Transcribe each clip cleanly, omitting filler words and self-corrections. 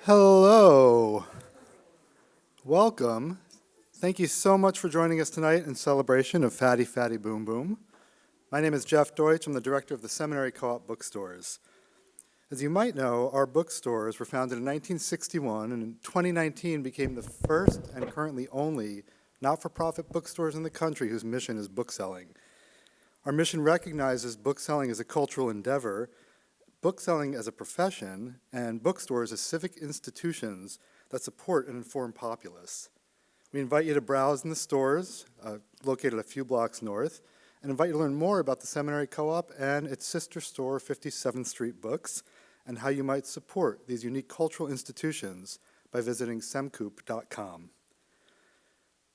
Hello. Welcome. Thank you so much for joining us tonight in celebration of Fatty Fatty Boom Boom. My name is Jeff Deutsch. I'm the director of the Seminary Co-op bookstores. As you might know, our bookstores were founded in 1961 and in 2019 became the first and currently only not-for-profit bookstores in the country whose mission is bookselling. Our mission recognizes bookselling as a cultural endeavor, bookselling as a profession, and bookstores as civic institutions that support an informed populace. We invite you to browse in the stores, located a few blocks north, and invite you to learn more about the Seminary Co-op and its sister store, 57th Street Books, and how you might support these unique cultural institutions by visiting semcoop.com.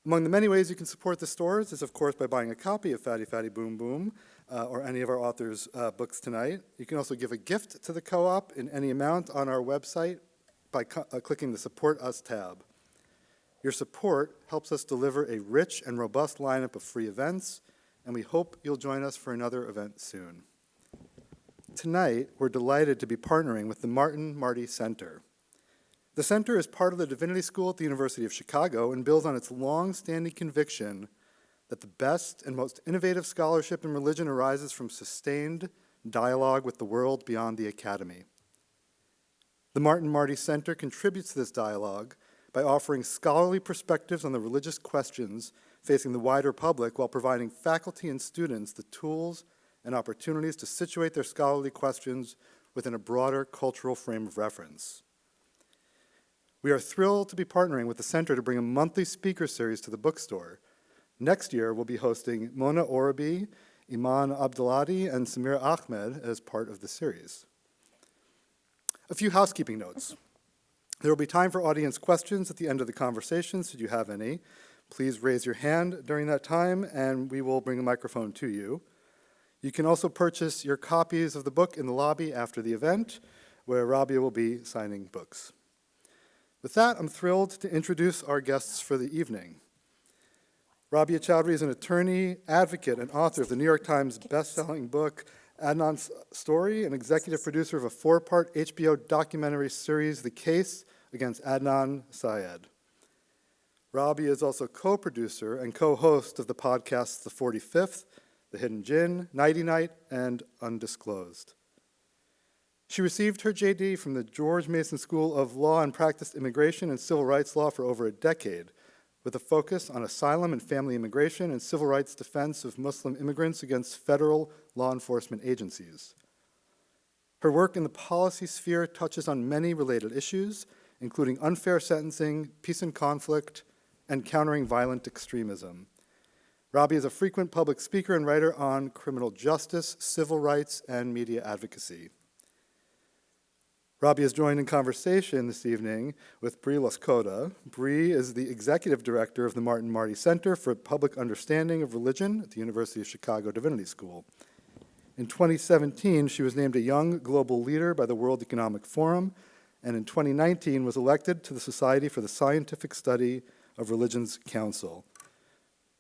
Among the many ways you can support the stores is, of course, by buying a copy of Fatty Fatty Boom Boom or any of our authors' books tonight. You can also give a gift to the co-op in any amount on our website by clicking the Support Us tab. Your support helps us deliver a rich and robust lineup of free events, and we hope you'll join us for another event soon. Tonight, we're delighted to be partnering with the Marty Center. The center is part of the Divinity School at the University of Chicago and builds on its long-standing conviction that the best and most innovative scholarship in religion arises from sustained dialogue with the world beyond the academy. The Marty Center contributes to this dialogue by offering scholarly perspectives on the religious questions facing the wider public while providing faculty and students the tools and opportunities to situate their scholarly questions within a broader cultural frame of reference. We are thrilled to be partnering with the Center to bring a monthly speaker series to the bookstore. Next year, we'll be hosting Mona Orabi, Iman Abduladi, and Samira Ahmed as part of the series. A few housekeeping notes. There will be time for audience questions at the end of the conversation, should you have any. Please raise your hand during that time, and we will bring a microphone to you. You can also purchase your copies of the book in the lobby after the event, where Rabia will be signing books. With that, I'm thrilled to introduce our guests for the evening. Rabia Chaudry is an attorney, advocate, and author of the New York Times best-selling book, Adnan Sayed, and executive producer of a 4-part HBO documentary series, The Case Against Adnan Sayed. Rabia is also co-producer and co-host of the podcasts The 45th, The Hidden Djinn, Nighty Night, and Undisclosed. She received her JD from the George Mason School of Law and practiced immigration and civil rights law for over a decade, with a focus on asylum and family immigration and civil rights defense of Muslim immigrants against federal law enforcement agencies. Her work in the policy sphere touches on many related issues, including unfair sentencing, peace and conflict, and countering violent extremism. Rabia is a frequent public speaker and writer on criminal justice, civil rights, and media advocacy. Rabia is joined in conversation this evening with Brie Loskota. Brie is the executive director of the Marty Center for Public Understanding of Religion at the University of Chicago Divinity School. In 2017, she was named a Young Global Leader by the World Economic Forum, and in 2019 was elected to the Society for the Scientific Study of Religion's Council.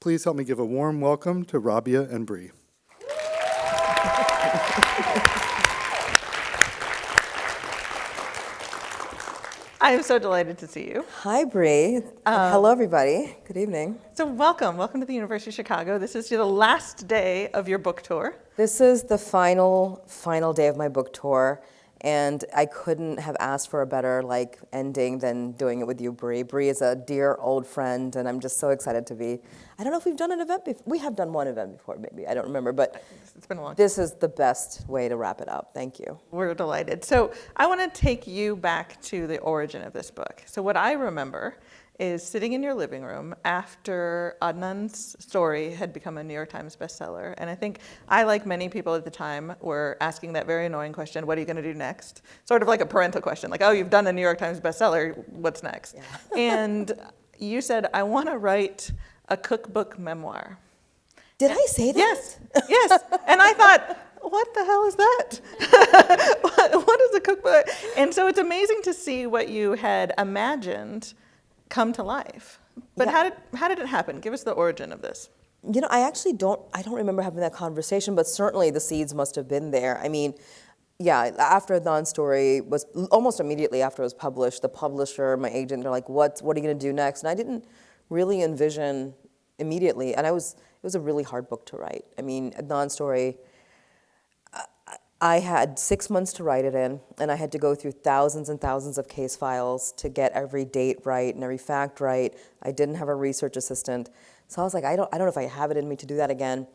Please help me give a warm welcome to Rabia and Brie. I am so delighted to see you. Hi, Brie. Hello, everybody. Good evening. So welcome to the University of Chicago. This is the last day of your book tour. This is the final day of my book tour, and I couldn't have asked for a better ending than doing it with you, Brie. Brie is a dear old friend, and I'm just so excited to be. I don't know if we've done an event before. We have done one event before, maybe. I don't remember, but it's been a long time. This is the best way to wrap it up. Thank you. We're delighted. So I want to take you back to the origin of this book. So what I remember is sitting in your living room after Adnan's story had become a New York Times bestseller. And I think I, like many people at the time, were asking that very annoying question, what are you going to do next? Sort of like a parental question, like, oh, you've done a New York Times bestseller, what's next? Yeah. And you said, I want to write a cookbook memoir. Did I say that? Yes. And I thought, what the hell is that? What is a cookbook? And so it's amazing to see what you had imagined come to life. But yeah. How did it happen? Give us the origin of this. I actually don't remember having that conversation, but certainly the seeds must have been there. I mean, yeah, after Adnan's story was almost immediately after it was published, the publisher, my agent, they're like, what are you going to do next? And I didn't really envision immediately. And it was a really hard book to write. I mean, Adnan's story, I had 6 months to write it in, and I had to go through thousands and thousands of case files to get every date right and every fact right. I didn't have a research assistant. So I was like, I don't know if I have it in me to do that again.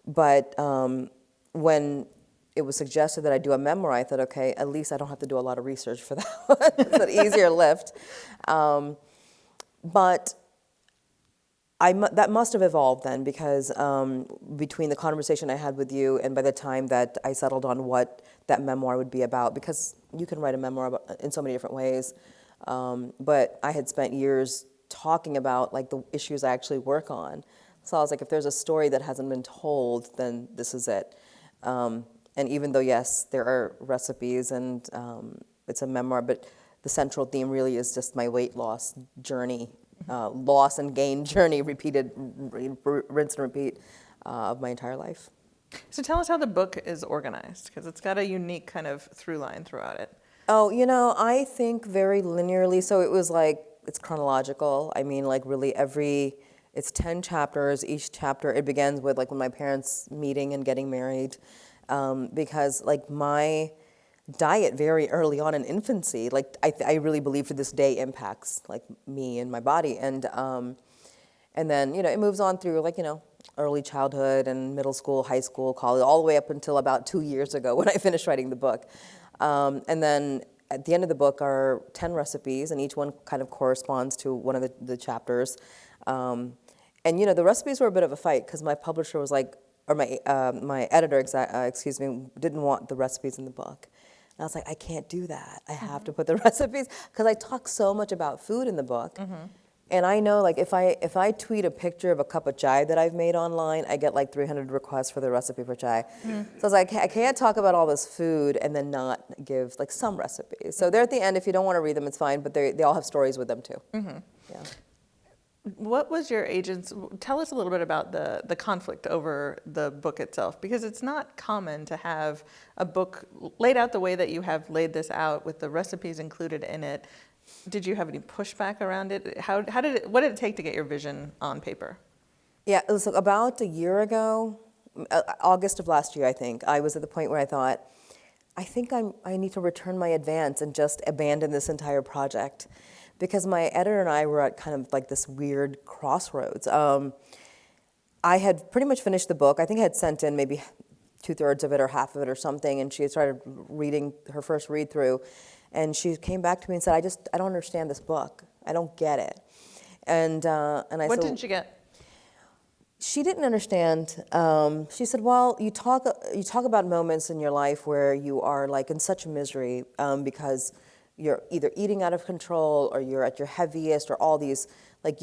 But when it was suggested that I do a memoir, I thought, okay, at least I don't have to do a lot of research for that one. It's an easier lift. But that must have evolved then, because between the conversation I had with you and by the time that I settled on what that memoir would be about, because you can write a memoir in so many different ways, but I had spent years talking about like the issues I actually work on. So I was like, if there's a story that hasn't been told, then this is it. And even though, yes, there are recipes and it's a memoir, but the central theme really is just my weight loss journey, loss and gain journey, repeated, rinse and repeat of my entire life. So tell us how the book is organized, because it's got a unique kind of through line throughout it. Oh, I think very linearly. So it was like, it's chronological. I mean, like really it's 10 chapters. Each chapter, it begins with like when my parents meeting and getting married. Because like my diet very early on in infancy, like I really believe to this day impacts like me and my body. And then, it moves on through like, early childhood and middle school, high school, college, all the way up until about 2 years ago when I finished writing the book. And then at the end of the book are 10 recipes, and each one kind of corresponds to one of the chapters. And the recipes were a bit of a fight because my publisher was like, or my editor, didn't want the recipes in the book. And I was like, I can't do that. I have to put the recipes, because I talk so much about food in the book. And I know, like, if I tweet a picture of a cup of chai that I've made online, I get like 300 requests for the recipe for chai. So I was like, I can't talk about all this food and then not give like some recipes. So they're at the end. If you don't want to read them, it's fine. But they all have stories with them too. Yeah. What was your agent's, tell us a little bit about the conflict over the book itself, because it's not common to have a book laid out the way that you have laid this out with the recipes included in it. Did you have any pushback around it? What did it take to get your vision on paper? Yeah, it was about a year ago, August of last year, I think. I was at the point where I thought, I think I need to return my advance and just abandon this entire project. Because my editor and I were at kind of like this weird crossroads. I had pretty much finished the book. I think I had sent in maybe 2/3 of it or half of it or something, and she had started reading her first read through, and she came back to me and said, I don't understand this book. I don't get it. And I said, what didn't you get? She didn't understand. She said, well, you talk about moments in your life where you are like in such misery because you're either eating out of control or you're at your heaviest, or all these, like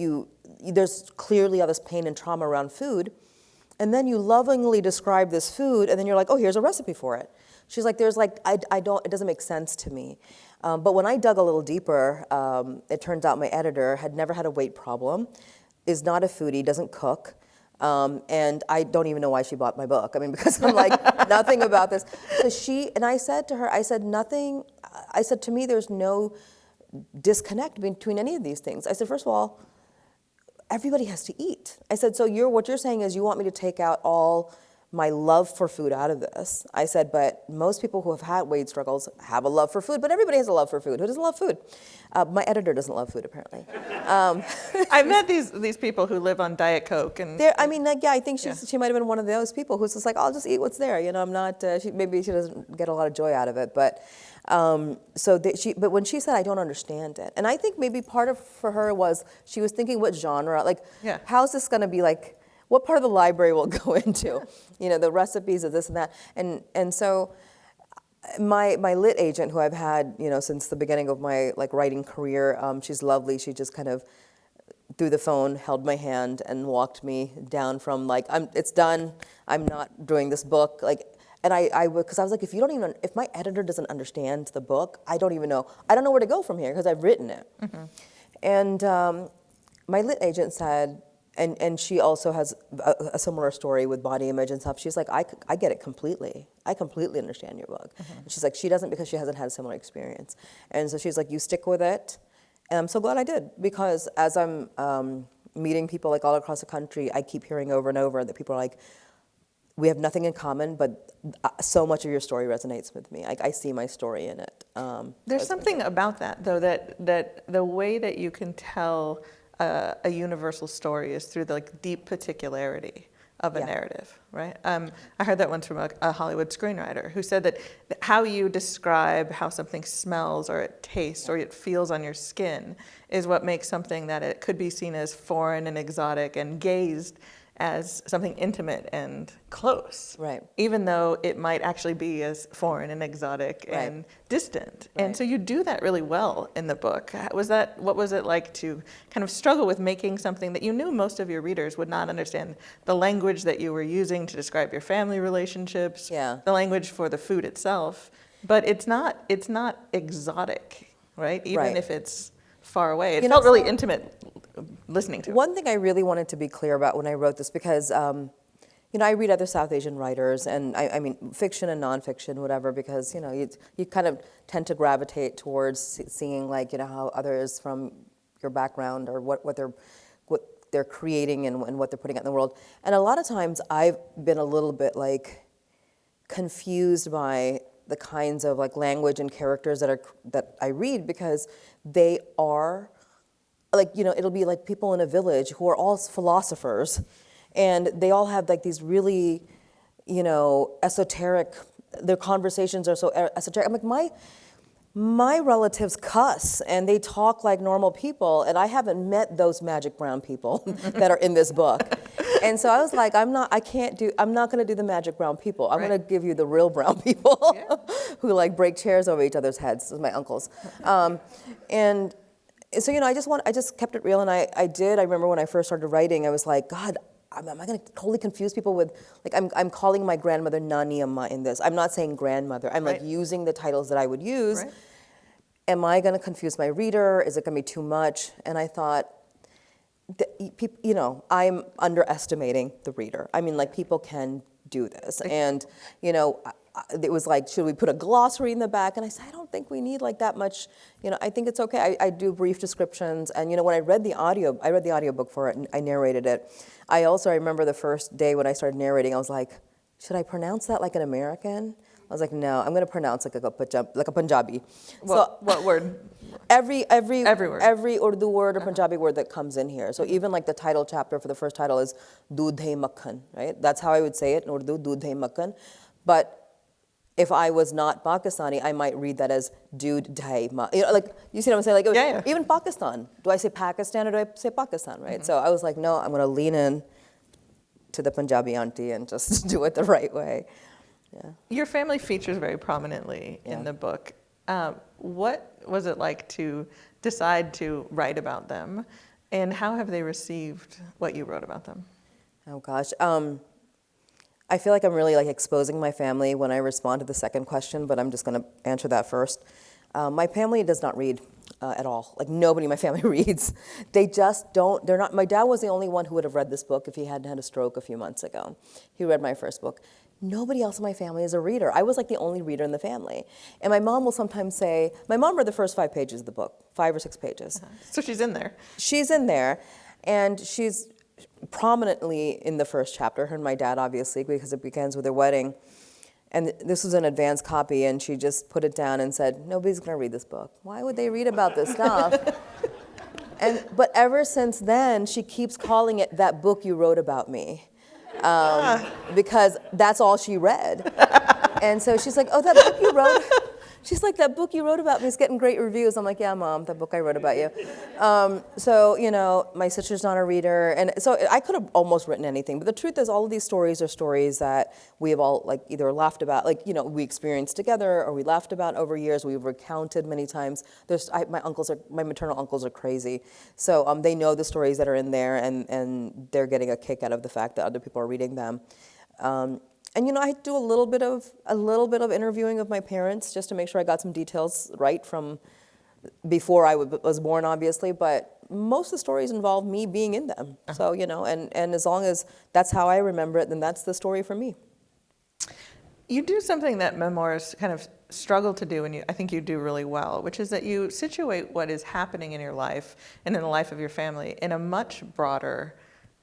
there's clearly all this pain and trauma around food. And then you lovingly describe this food, and then you're like, oh, here's a recipe for it. She's like, it doesn't make sense to me. But when I dug a little deeper, it turns out my editor had never had a weight problem, is not a foodie, doesn't cook. And I don't even know why she bought my book. I mean, because I'm like, nothing about this. So I said to her, nothing, to me, there's no disconnect between any of these things. I said, first of all, everybody has to eat. I said, so what you're saying is you want me to take out all my love for food out of this. I said, but most people who have had weight struggles have a love for food, but everybody has a love for food. Who doesn't love food? My editor doesn't love food, apparently. I've met these people who live on Diet Coke. And I think she might have been one of those people who's just like, I'll just eat what's there. I'm not, maybe she doesn't get a lot of joy out of it. But but when she said, I don't understand it. And I think maybe part of for her was she was thinking what genre, how's this going to be like, what part of the library will go into, the recipes of this and that. And so my lit agent, who I've had, since the beginning of my writing career, she's lovely. She just kind of, through the phone, held my hand and walked me down from it's done, I'm not doing this book. And because I was like, if my editor doesn't understand the book, I don't know where to go from here because I've written it. And my lit agent said, and she also has a similar story with body image and stuff. She's like, I get it completely. I completely understand your book. And she's like, she doesn't because she hasn't had a similar experience. And so she's like, you stick with it. And I'm so glad I did, because as I'm meeting people like all across the country, I keep hearing over and over that people are like, we have nothing in common, but so much of your story resonates with me. I see my story in it. There's something about that, though, that the way that you can tell a universal story is through the deep particularity of a Yeah. narrative, right? I heard that once from a Hollywood screenwriter who said that how you describe how something smells or it tastes or it feels on your skin is what makes something that it could be seen as foreign and exotic and gazed as something intimate and close, Right. even though it might actually be as foreign and exotic Right. and distant. Right. And so you do that really well in the book. What was it like to kind of struggle with making something that you knew most of your readers would not understand, the language that you were using to describe your family relationships, Yeah. the language for the food itself, but it's not exotic, right? Even Right. if it's far away. It You know, felt really intimate listening to it. One thing I really wanted to be clear about when I wrote this, because I read other South Asian writers, and I mean fiction and nonfiction, whatever, because you kind of tend to gravitate towards seeing how others from your background or what they're creating and what they're putting out in the world. And a lot of times I've been a little bit confused by the kinds of language and characters that I read, because they are it'll be like people in a village who are all philosophers, and they all have these really, esoteric, their conversations are so esoteric. I'm like, my relatives cuss and they talk like normal people, and I haven't met those magic brown people that are in this book. And so I was like, I'm not gonna do the magic brown people. I'm gonna give you the real brown people who break chairs over each other's heads, my uncles. And so, I just kept it real, and I did. I remember when I first started writing, I was like, God, am I going to totally confuse people with, I'm calling my grandmother Nani Amma in this. I'm not saying grandmother. I'm using the titles that I would use. Right. Am I going to confuse my reader? Is it going to be too much? And I thought, I'm underestimating the reader. I mean, people can do this. And, it was should we put a glossary in the back? And I said, I don't think we need that much. I think it's okay. I do brief descriptions. And, when I read the audiobook for it, and I narrated it. I remember the first day when I started narrating, I was like, should I pronounce that like an American? I was like, no, I'm going to pronounce like a Punjabi. What word? Every word. Every Urdu word or Punjabi word that comes in here. So even the title chapter for the first title is Doodh Dahi Makhan, right? That's how I would say it in Urdu, Doodh Dahi Makhan. But if I was not Pakistani, I might read that as Doodh Dahi Makhan. You see what I'm saying? Yeah. Even Pakistan. Do I say Pakistan or do I say Pakistan, right? Mm-hmm. So I was like, no, I'm going to lean in to the Punjabi auntie and just do it the right way. Yeah. Your family features very prominently in the book. What was it like to decide to write about them, and how have they received what you wrote about them? Oh gosh, I feel like I'm really exposing my family when I respond to the second question, but I'm just going to answer that first. My family does not read at all. Nobody in my family reads. They just don't. They're not. My dad was the only one who would have read this book if he hadn't had a stroke a few months ago. He read my first book. Nobody else in my family is a reader. I was the only reader in the family. And my mom will sometimes say, my mom read the first 5 pages of the book, 5 or 6 pages. So she's in there. She's in there, and she's prominently in the first chapter, her and my dad, obviously, because it begins with their wedding. And this was an advanced copy, and she just put it down and said, nobody's going to read this book. Why would they read about this stuff? But ever since then, she keeps calling it that book you wrote about me. Because that's all she read. And so she's like, oh, that book you wrote? She's like, that book you wrote about me is getting great reviews. I'm like, yeah, Mom, that book I wrote about you. So, my sister's not a reader. And so I could have almost written anything. But the truth is, all of these stories are stories that we have all either laughed about, we experienced together, or we laughed about over years. We've recounted many times. My maternal uncles are crazy. So they know the stories that are in there, and they're getting a kick out of the fact that other people are reading them. And I do a little bit of interviewing of my parents just to make sure I got some details right from before I was born, obviously. But most of the stories involve me being in them. So, and as long as that's how I remember it, then that's the story for me. You do something that memoirs kind of struggle to do, and I think you do really well, which is that you situate what is happening in your life and in the life of your family in a much broader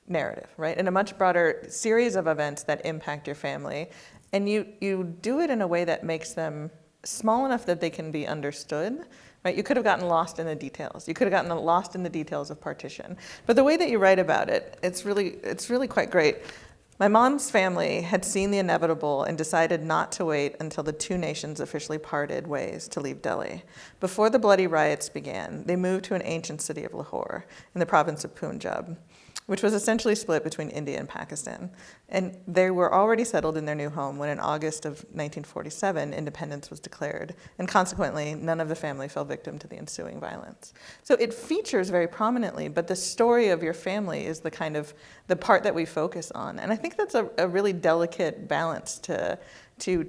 narrative, right? In a much broader series of events that impact your family. And you do it in a way that makes them small enough that they can be understood, right? You could have gotten lost in the details. You could have gotten lost in the details of partition. But the way that you write about it, it's really quite great. My mom's family had seen the inevitable and decided not to wait until the two nations officially parted ways to leave Delhi. Before the bloody riots began, they moved to an ancient city of Lahore in the province of Punjab, which was essentially split between India and Pakistan. And they were already settled in their new home when in August of 1947, independence was declared. And consequently, none of the family fell victim to the ensuing violence. So it features very prominently, but the story of your family is the kind of the part that we focus on. And I think that's a really delicate balance to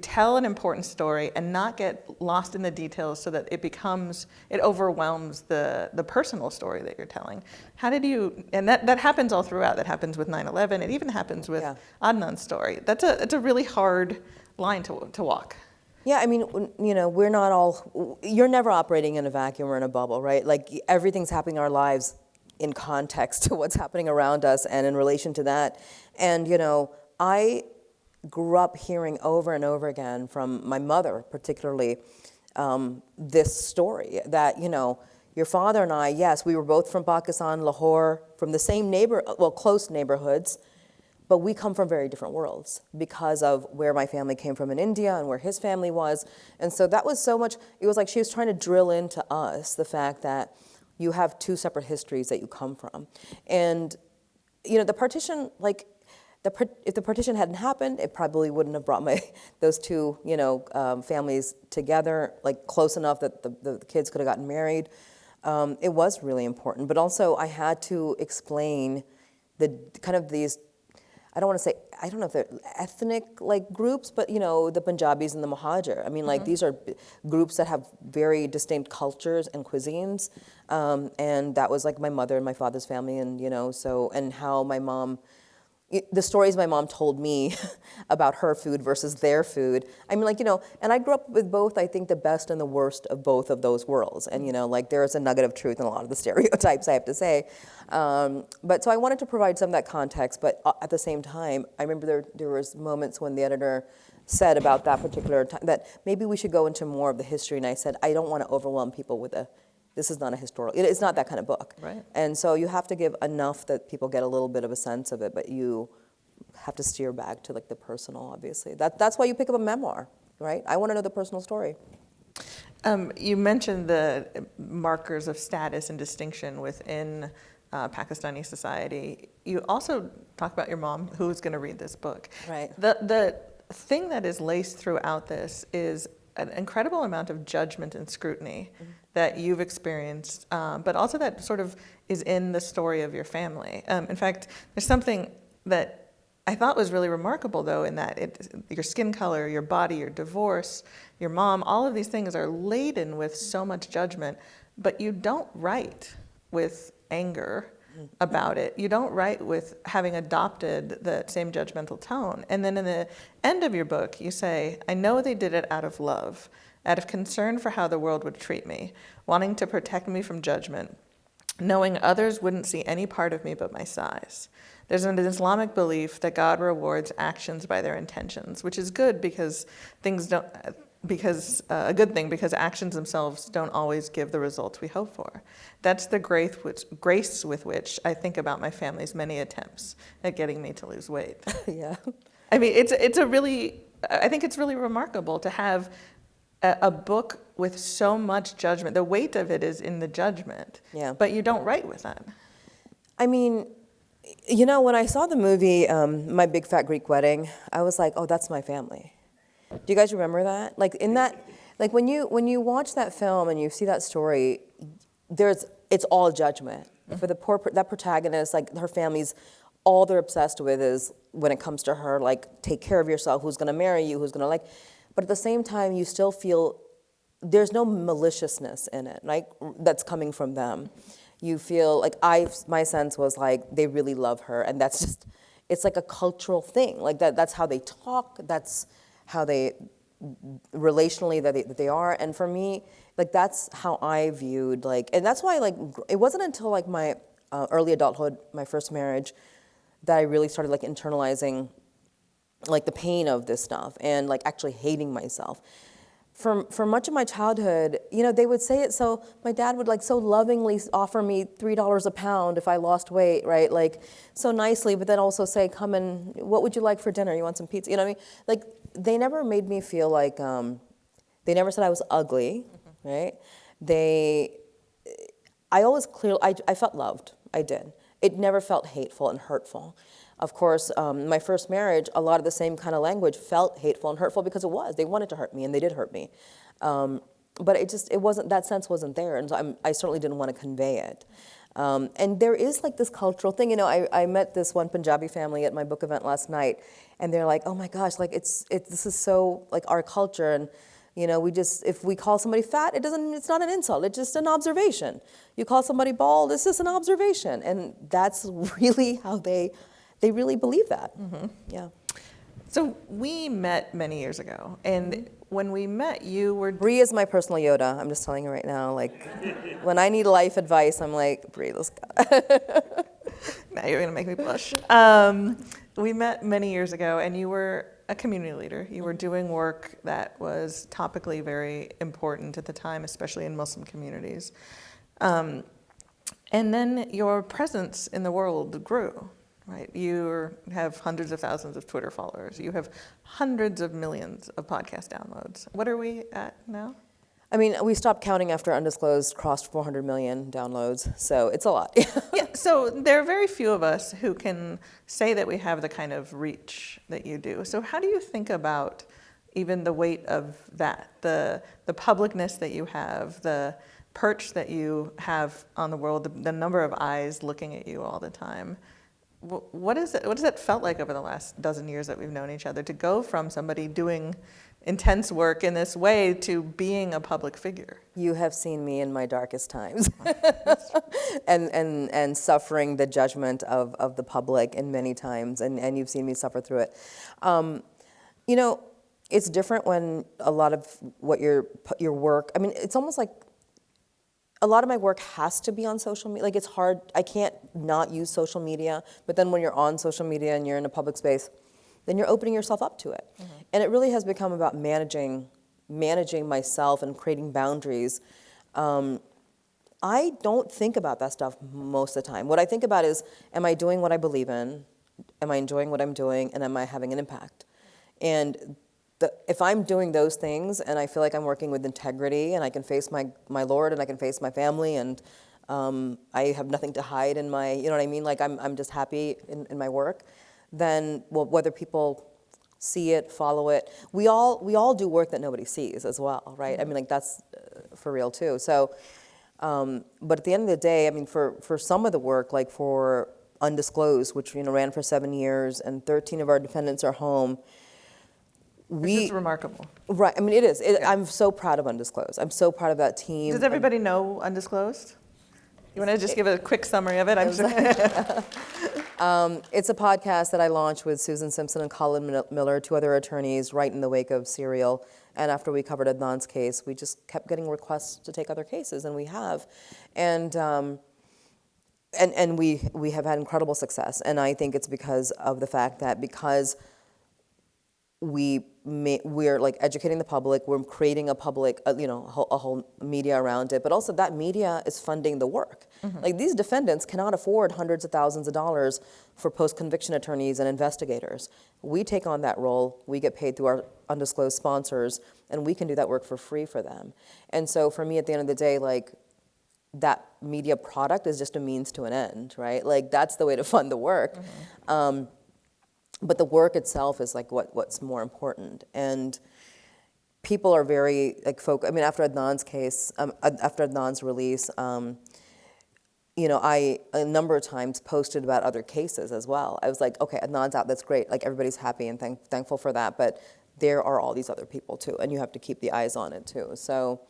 tell an important story and not get lost in the details so that it overwhelms the personal story that you're telling. How did you, and that happens all throughout. That happens with 9/11. It even happens with Adnan's story. It's a really hard line to walk. Yeah, I mean, we're not all, you're never operating in a vacuum or in a bubble, right? Like everything's happening in our lives in context to what's happening around us and in relation to that. And, I grew up hearing over and over again from my mother, particularly, this story that, your father and I, yes, we were both from Pakistan, Lahore, from the same close neighborhoods, but we come from very different worlds because of where my family came from in India and where his family was. And so that was so much, it was like she was trying to drill into us the fact that you have two separate histories that you come from. And, the partition, if the partition hadn't happened, it probably wouldn't have brought those two, families together, close enough that the kids could have gotten married. It was really important, but also I had to explain the kind of these, I don't know if they're ethnic groups, but the Punjabis and the Muhajir. I mean, these are groups that have very distinct cultures and cuisines, and that was my mother and my father's family, and and how my mom. The stories my mom told me about her food versus their food. I mean, and I grew up with both, I think, the best and the worst of both of those worlds. And, there's a nugget of truth in a lot of the stereotypes, I have to say. But so I wanted to provide some of that context, but at the same time, I remember there was moments when the editor said about that particular time that maybe we should go into more of the history. And I said, I don't want to overwhelm people with this is not a historical, it's not that kind of book. Right. And so you have to give enough that people get a little bit of a sense of it, but you have to steer back to the personal, obviously. That's why you pick up a memoir, right? I want to know the personal story. You mentioned the markers of status and distinction within Pakistani society. You also talk about your mom, who's going to read this book. Right. The thing that is laced throughout this is an incredible amount of judgment and scrutiny that you've experienced, but also that sort of is in the story of your family. In fact, there's something that I thought was really remarkable, though, in that your skin color, your body, your divorce, your mom, all of these things are laden with so much judgment, but you don't write with anger about it. You don't write with having adopted the same judgmental tone. And then in the end of your book, you say, I know they did it out of love, out of concern for how the world would treat me, wanting to protect me from judgment, knowing others wouldn't see any part of me but my size. There's an Islamic belief that God rewards actions by their intentions, which is good because a good thing, because actions themselves don't always give the results we hope for. That's the grace with which I think about my family's many attempts at getting me to lose weight. Yeah. I mean, I think it's really remarkable to have a book with so much judgment. The weight of it is in the judgment. Yeah. But you don't write with that. I mean, when I saw the movie, My Big Fat Greek Wedding, I was like, oh, that's my family. Do you guys remember that? When you watch that film and you see that story, it's all judgment. For that protagonist, her family's, all they're obsessed with is, when it comes to her, take care of yourself, who's gonna marry you, who's gonna but at the same time, you still feel there's no maliciousness in it, that's coming from them. You feel like my sense was like they really love her, and that's just, it's like a cultural thing. Like that's how they talk, that's how they, relationally that they are. And for me, like that's how I viewed, like, and that's why, like, it wasn't until like my early adulthood, my first marriage, that I really started like internalizing like the pain of this stuff and like actually hating myself. For much of my childhood, you know, they would say it so, my dad would like so lovingly offer me $3 a pound if I lost weight, right? Like so nicely, but then also say, come and, what would you like for dinner? You want some pizza? You know what I mean? Like they never made me feel like, they never said I was ugly, right? I always clearly, I felt loved, I did. It never felt hateful and hurtful. Of course, my first marriage, a lot of the same kind of language felt hateful and hurtful because it was. They wanted to hurt me, and they did hurt me. But it wasn't, that sense wasn't there, and so I certainly didn't want to convey it. And there is like this cultural thing. You know, I met this one Punjabi family at my book event last night, and they're like, oh my gosh, like this is so like our culture, and you know, if we call somebody fat, it's not an insult, it's just an observation. You call somebody bald, it's just an observation, and that's really how they really believe that. Yeah. So we met many years ago, and when we met, you were... Brie is my personal Yoda. I'm just telling you right now. Like, when I need life advice, I'm like, Brie Loskota. Now you're gonna make me blush. We met many years ago, and you were a community leader. You were doing work that was topically very important at the time, especially in Muslim communities. And then your presence in the world grew. Right, you have hundreds of thousands of Twitter followers. You have hundreds of millions of podcast downloads. What are we at now? I mean, we stopped counting after Undisclosed crossed 400 million downloads, so it's a lot. Yeah, so there are very few of us who can say that we have the kind of reach that you do. So how do you think about even the weight of that, the publicness that you have, the perch that you have on the world, the number of eyes looking at you all the time? What has that felt like over the last dozen years that we've known each other, to go from somebody doing intense work in this way to being a public figure? You have seen me in my darkest times and suffering the judgment of the public in many times, and you've seen me suffer through it. You know, it's different when a lot of what your work, I mean, it's almost like a lot of my work has to be on social media. Like, it's hard, I can't not use social media, but then when you're on social media and you're in a public space, then you're opening yourself up to it. And it really has become about managing myself and creating boundaries. I don't think about that stuff most of the time. What I think about is, am I doing what I believe in? Am I enjoying what I'm doing? And am I having an impact? And if I'm doing those things and I feel like I'm working with integrity and I can face my Lord and I can face my family and I have nothing to hide in my, you know what I mean? Like I'm just happy in my work, then, well, whether people see it, follow it, we all do work that nobody sees as well, right? I mean, like that's for real too. So, but at the end of the day, I mean, for some of the work, like for Undisclosed, which, you know, ran for 7 years and 13 of our defendants are home, It's remarkable. Right, I mean, it is. I'm so proud of Undisclosed. I'm so proud of that team. Does everybody know Undisclosed? You want to just give a quick summary of it? It's a podcast that I launched with Susan Simpson and Colin Miller, 2 other attorneys, right in the wake of Serial. And after we covered Adnan's case, we just kept getting requests to take other cases, and we have. And we have had incredible success. And I think it's because of the fact that we're like educating the public, we're creating a public, you know, a whole media around it, but also that media is funding the work. Like, these defendants cannot afford hundreds of thousands of dollars for post-conviction attorneys and investigators. We take on that role, we get paid through our Undisclosed sponsors, and we can do that work for free for them. And so for me, at the end of the day, like, that media product is just a means to an end, right? Like, that's the way to fund the work. But the work itself is like what's more important. And people are very like I mean, after Adnan's case, after Adnan's release, you know, I a number of times posted about other cases as well. I was like, okay, Adnan's out, that's great. Like, everybody's happy and thankful for that. But there are all these other people too, and you have to keep the eyes on it too. So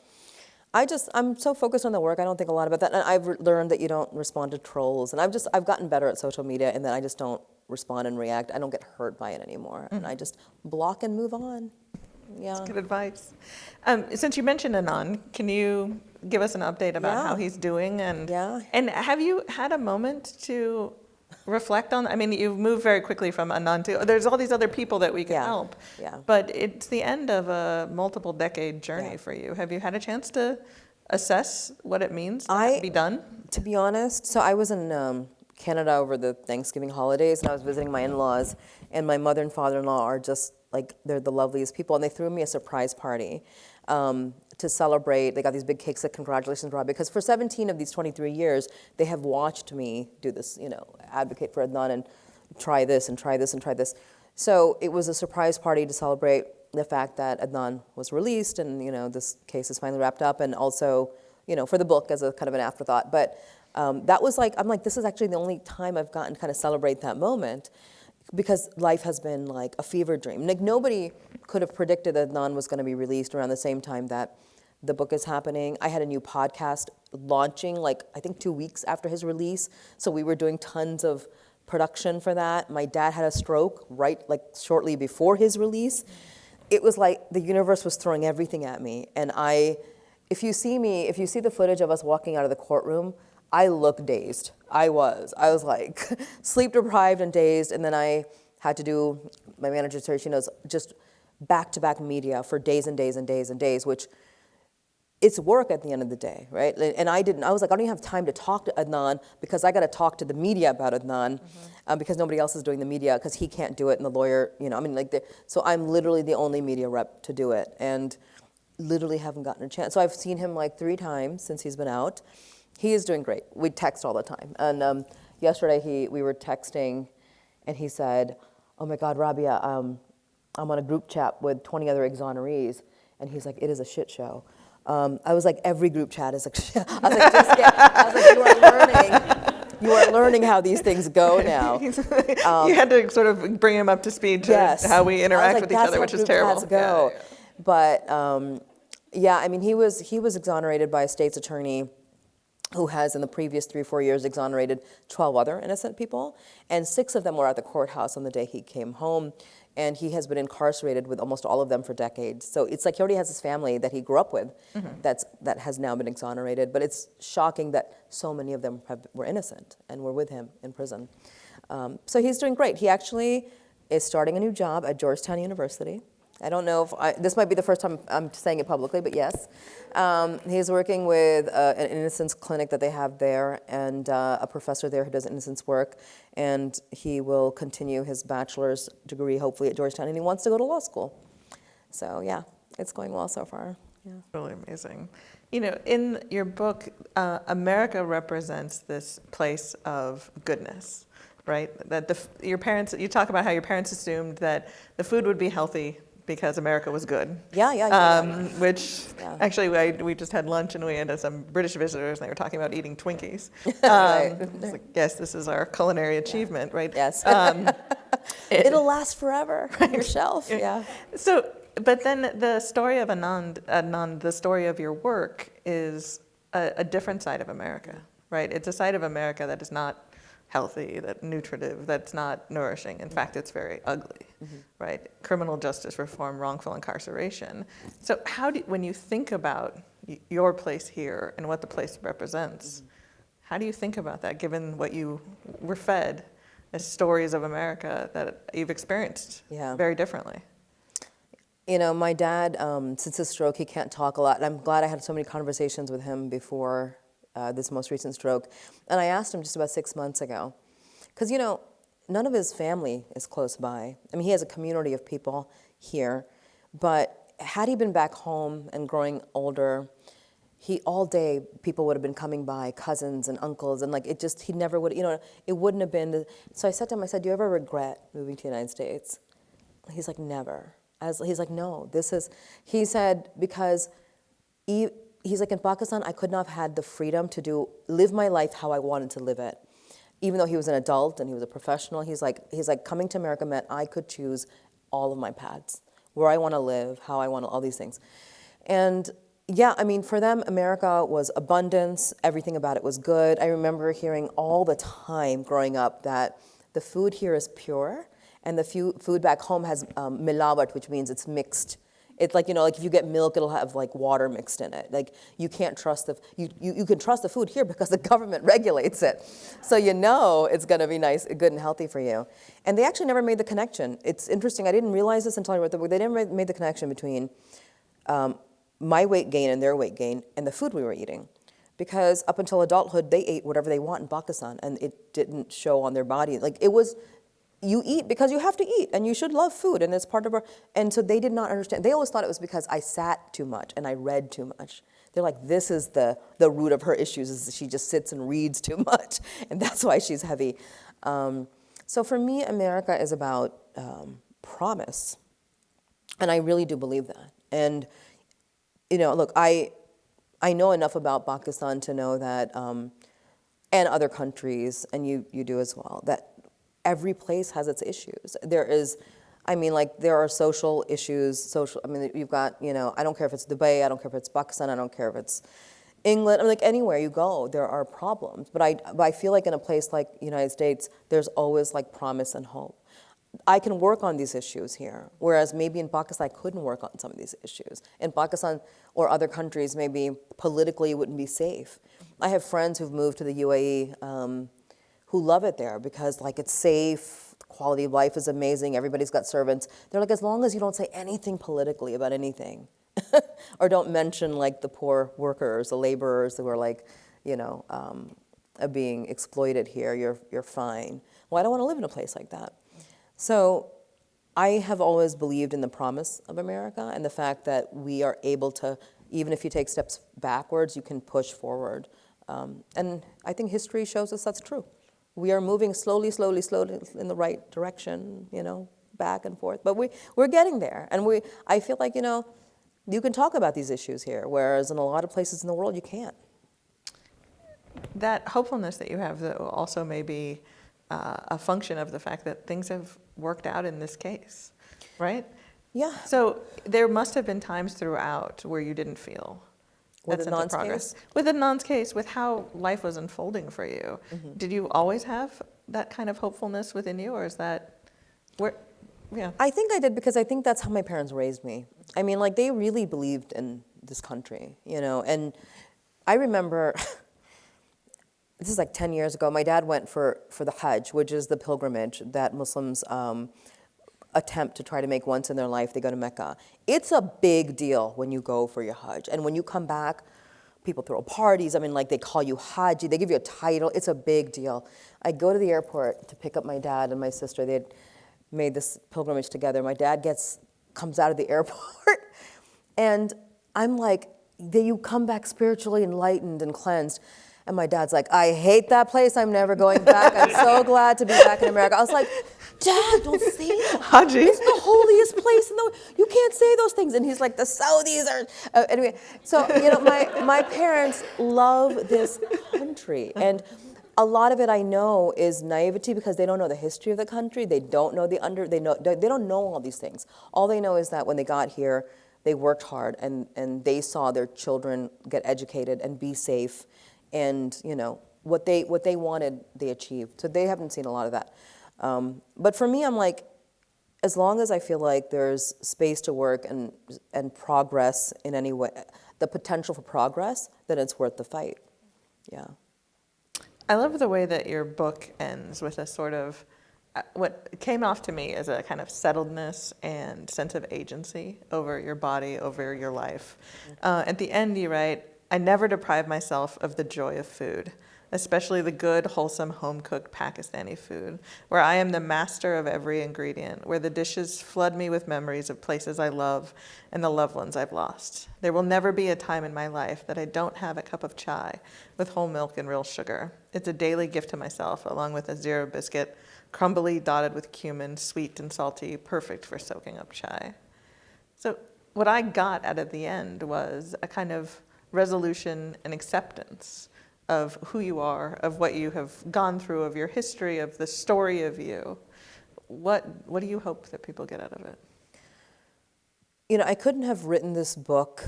I'm so focused on the work, I don't think a lot about that. And I've learned that you don't respond to trolls. And I've gotten better at social media in that I just don't respond and react. I don't get hurt by it anymore. And I just block and move on. Yeah. That's good advice. Since you mentioned Adnan, can you give us an update about Yeah. how he's doing? And Yeah. and have you had a moment to reflect on? I mean, you've moved very quickly from Adnan to there's all these other people that we can Yeah. help. Yeah. But it's the end of a multiple decade journey Yeah. for you. Have you had a chance to assess what it means to I- be done? To be honest, so I was in Canada over the Thanksgiving holidays, and I was visiting my in-laws, and my mother and father-in-law are just like, they're the loveliest people, and they threw me a surprise party to celebrate. They got these big cakes, like, congratulations, Rob, because for 17 of these 23 years, they have watched me do this, advocate for Adnan and try this and try this and try this. So it was a surprise party to celebrate the fact that Adnan was released and, this case is finally wrapped up, and also, for the book as a kind of an afterthought. But that was like, I'm like, this is actually the only time I've gotten to kind of celebrate that moment, because life has been like a fever dream. Like, nobody could have predicted that Adnan was going to be released around the same time that the book is happening. I had a new podcast launching, like, I think 2 weeks after his release. So we were doing tons of production for that. My dad had a stroke shortly before his release. It was like the universe was throwing everything at me. And if you see the footage of us walking out of the courtroom, I look dazed. I was like sleep deprived and dazed. And then I had to do, my manager said, she knows, just back-to-back media for days and days and days and days, which it's work at the end of the day, right? And I was like, I don't even have time to talk to Adnan because I got to talk to the media about Adnan because nobody else is doing the media because he can't do it, and the lawyer, so I'm literally the only media rep to do it, and literally haven't gotten a chance. So I've seen him like 3 times since he's been out. He is doing great. We text all the time. And yesterday we were texting, and he said, "Oh my God, Rabia, I'm on a group chat with 20 other exonerees," and he's like, "It is a shit show." I was like, every group chat is like, I was like, I was like, you are learning how these things go now. You had to sort of bring him up to speed to Yes. how we interact like, with each other, which is terrible. That's go. But I mean, he was exonerated by a state's attorney who has in the previous 3 or 4 years exonerated 12 other innocent people, and 6 of them were at the courthouse on the day he came home, and he has been incarcerated with almost all of them for decades. So it's like he already has his family that he grew up with that has now been exonerated, but it's shocking that so many of them were innocent and were with him in prison. So he's doing great. He actually is starting a new job at Georgetown University. I don't know if this might be the first time I'm saying it publicly, but yes. He's working with an innocence clinic that they have there, and a professor there who does innocence work, and he will continue his bachelor's degree, hopefully, at Georgetown, and he wants to go to law school. So yeah, it's going well so far. Yeah. Really amazing. In your book, America represents this place of goodness, right? That your parents, you talk about how your parents assumed that the food would be healthy because America was good. Yeah. Which Yeah. actually we just had lunch and we had some British visitors and they were talking about eating Twinkies. Right. It's like, yes, this is our culinary achievement, right? Yes. It'll last forever on your shelf. Yeah. So, but then the story of Adnan, the story of your work is a different side of America, right? It's a side of America that is not healthy, that nutritive, that's not nourishing. In fact, it's very ugly, right? Criminal justice reform, wrongful incarceration. So when you think about your place here and what the place represents, how do you think about that, given what you were fed as stories of America that you've experienced very differently? My dad, since his stroke, he can't talk a lot. And I'm glad I had so many conversations with him before this most recent stroke. And I asked him just about 6 months ago, because, none of his family is close by. I mean, he has a community of people here, but had he been back home and growing older, all day people would have been coming by, cousins and uncles, and he never would, it wouldn't have been. So I said to him, do you ever regret moving to the United States? He's like, never. He's like, no, he said, because he's like, in Pakistan, I could not have had the freedom to live my life how I wanted to live it. Even though he was an adult and he was a professional, he's like, coming to America meant I could choose all of my paths, where I want to live, how I want to, all these things. And, Yeah, I mean, for them, America was abundance. Everything about it was good. I remember hearing all the time growing up that the food here is pure, and the food back home has milawat, which means it's mixed. It's like, like if you get milk, it'll have like water mixed in it. Like you can't trust you can trust the food here because the government regulates it. So it's gonna be nice, good and healthy for you. And they actually never made the connection. It's interesting, I didn't realize this until I wrote the book. They never made the connection between my weight gain and their weight gain and the food we were eating. Because up until adulthood, they ate whatever they want in Pakistan and it didn't show on their body. Like it was, you eat because you have to eat and you should love food and it's part of and so they did not understand. They always thought it was because I sat too much and I read too much. They're like, this is the root of her issues is that she just sits and reads too much and that's why she's heavy. So for me, America is about promise. And I really do believe that. And look, I know enough about Pakistan to know that, and other countries, and you do as well, that every place has its issues. There are social issues, you've got, I don't care if it's Dubai, I don't care if it's Pakistan, I don't care if it's England, anywhere you go, there are problems. But I feel like in a place like the United States, there's always like promise and hope. I can work on these issues here, whereas maybe in Pakistan I couldn't work on some of these issues. In Pakistan or other countries, maybe politically it wouldn't be safe. I have friends who've moved to the UAE who love it there because it's safe, the quality of life is amazing, everybody's got servants. They're like, as long as you don't say anything politically about anything, or don't mention the poor workers, the laborers who are being exploited here, you're fine. Well, I don't want to live in a place like that. So I have always believed in the promise of America and the fact that we are able to, even if you take steps backwards, you can push forward. And I think history shows us that's true. We are moving slowly in the right direction, back and forth. But we're getting there. And I feel like, you can talk about these issues here, whereas in a lot of places in the world you can't. That hopefulness that you have, though, also may be a function of the fact that things have worked out in this case, right? Yeah. So there must have been times throughout where you didn't feel that sense of progress. With Adnan's case, with how life was unfolding for you, did you always have that kind of hopefulness within you, or is that where? Yeah. I think I did because I think that's how my parents raised me. They really believed in this country, and I remember. This is 10 years ago. My dad went for the Hajj, which is the pilgrimage that Muslims attempt to try to make once in their life. They go to Mecca. It's a big deal when you go for your Hajj. And when you come back, people throw parties. They call you Haji. They give you a title. It's a big deal. I go to the airport to pick up my dad and my sister. They had made this pilgrimage together. My dad comes out of the airport, and I'm like, you come back spiritually enlightened and cleansed. And my dad's like, I hate that place. I'm never going back. I'm so glad to be back in America. I was like, Dad, don't say that. Haji. It's the holiest place in the world. You can't say those things. And he's like, the Saudis are... anyway, so, my parents love this country. And a lot of it I know is naivety because they don't know the history of the country. They don't know they don't know all these things. All they know is that when they got here, they worked hard and they saw their children get educated and be safe. And what they wanted, they achieved. So they haven't seen a lot of that. But for me, I'm like, as long as I feel like there's space to work and progress in any way, the potential for progress, then it's worth the fight. Yeah. I love the way that your book ends with a sort of what came off to me as a kind of settledness and sense of agency over your body, over your life. At the end, you write, I never deprive myself of the joy of food, especially the good, wholesome, home-cooked Pakistani food, where I am the master of every ingredient, where the dishes flood me with memories of places I love and the loved ones I've lost. There will never be a time in my life that I don't have a cup of chai with whole milk and real sugar. It's a daily gift to myself, along with a zero biscuit, crumbly, dotted with cumin, sweet and salty, perfect for soaking up chai. So what I got out of the end was a kind of resolution and acceptance of who you are, of what you have gone through, of your history, of the story of you. What do you hope that people get out of it? I couldn't have written this book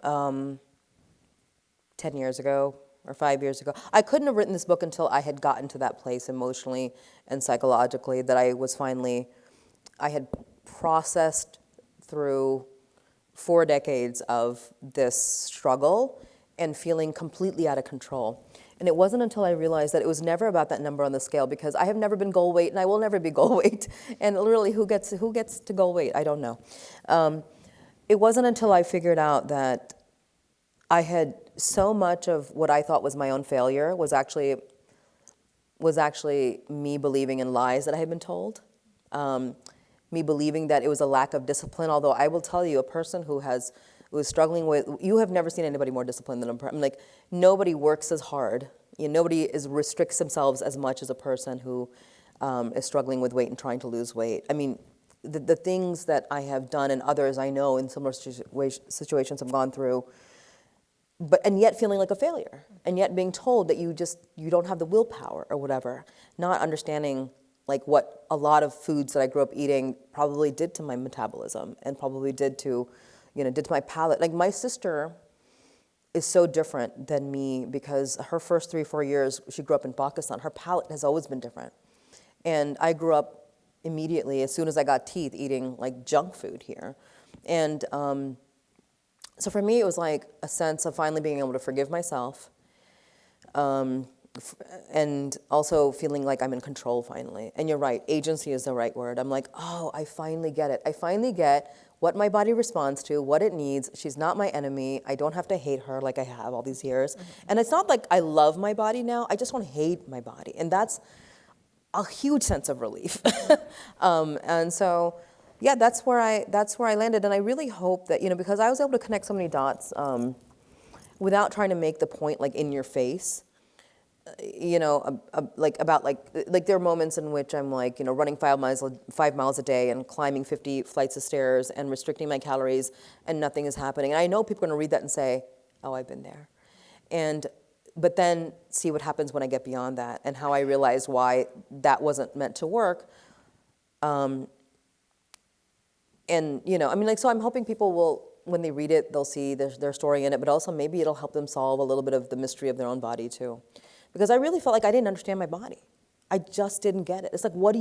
10 years ago or 5 years ago. I couldn't have written this book until I had gotten to that place emotionally and psychologically that I had processed through 4 decades of this struggle and feeling completely out of control. And it wasn't until I realized that it was never about that number on the scale, because I have never been goal weight and I will never be goal weight. And literally, who gets to goal weight? I don't know. It wasn't until I figured out that I had so much of what I thought was my own failure was actually me believing in lies that I had been told. Me believing that it was a lack of discipline, although I will tell you, a person who was struggling with, you have never seen anybody more disciplined than a person. Like, nobody works as hard. Nobody restricts themselves as much as a person who is struggling with weight and trying to lose weight. I mean, the things that I have done and others I know in similar situations have gone through, and yet feeling like a failure, and yet being told that you don't have the willpower or whatever, not understanding like what a lot of foods that I grew up eating probably did to my metabolism and probably did to my palate. Like, my sister is so different than me because her first 3-4 years, she grew up in Pakistan. Her palate has always been different. And I grew up immediately, as soon as I got teeth, eating like junk food here. And so for me, it was like a sense of finally being able to forgive myself, and also feeling like I'm in control finally. And you're right, agency is the right word. I'm like, oh, I finally get it. I finally get what my body responds to, what it needs. She's not my enemy. I don't have to hate her like I have all these years. Mm-hmm. And it's not like I love my body now. I just don't hate my body. And that's a huge sense of relief. And so, yeah, that's where I landed. And I really hope that, because I was able to connect so many dots without trying to make the point like in your face. Like there are moments in which I'm like, running 5 miles a day and climbing 50 flights of stairs and restricting my calories and nothing is happening. And I know people are going to read that and say, oh, I've been there. But then see what happens when I get beyond that and how I realize why that wasn't meant to work. So I'm hoping people will, when they read it, they'll see their story in it, but also maybe it'll help them solve a little bit of the mystery of their own body too. Because I really felt like I didn't understand my body. I just didn't get it. It's like, what do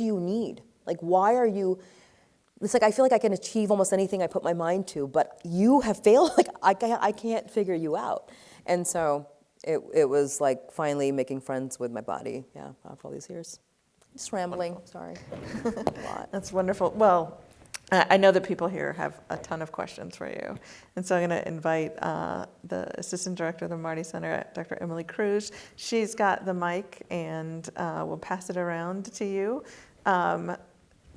you need? Like, why are you, it's like I feel like I can achieve almost anything I put my mind to, but you have failed, like I can't figure you out. And so it was like finally making friends with my body, after all these years. Just rambling, sorry. A lot. That's wonderful. Well, I know that people here have a ton of questions for you. And so I'm going to invite the Assistant Director of the Marty Center, Dr. Emily Cruz. She's got the mic, and we'll pass it around to you.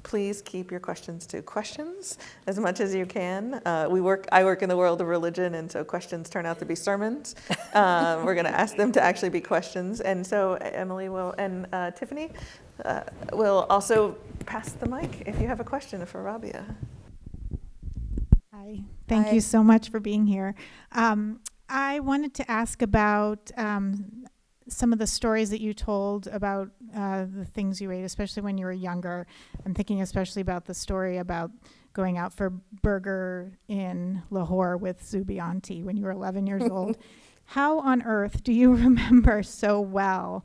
Please keep your questions to questions as much as you can. I work in the world of religion, and so questions turn out to be sermons. We're going to ask them to actually be questions. And so Emily will, and Tiffany will also pass the mic if you have a question for Rabia. Hi, thank you so much for being here. I wanted to ask about some of the stories that you told about the things you ate, especially when you were younger. I'm thinking especially about the story about going out for burger in Lahore with Zubi Auntie when you were 11 years old. How on earth do you remember so well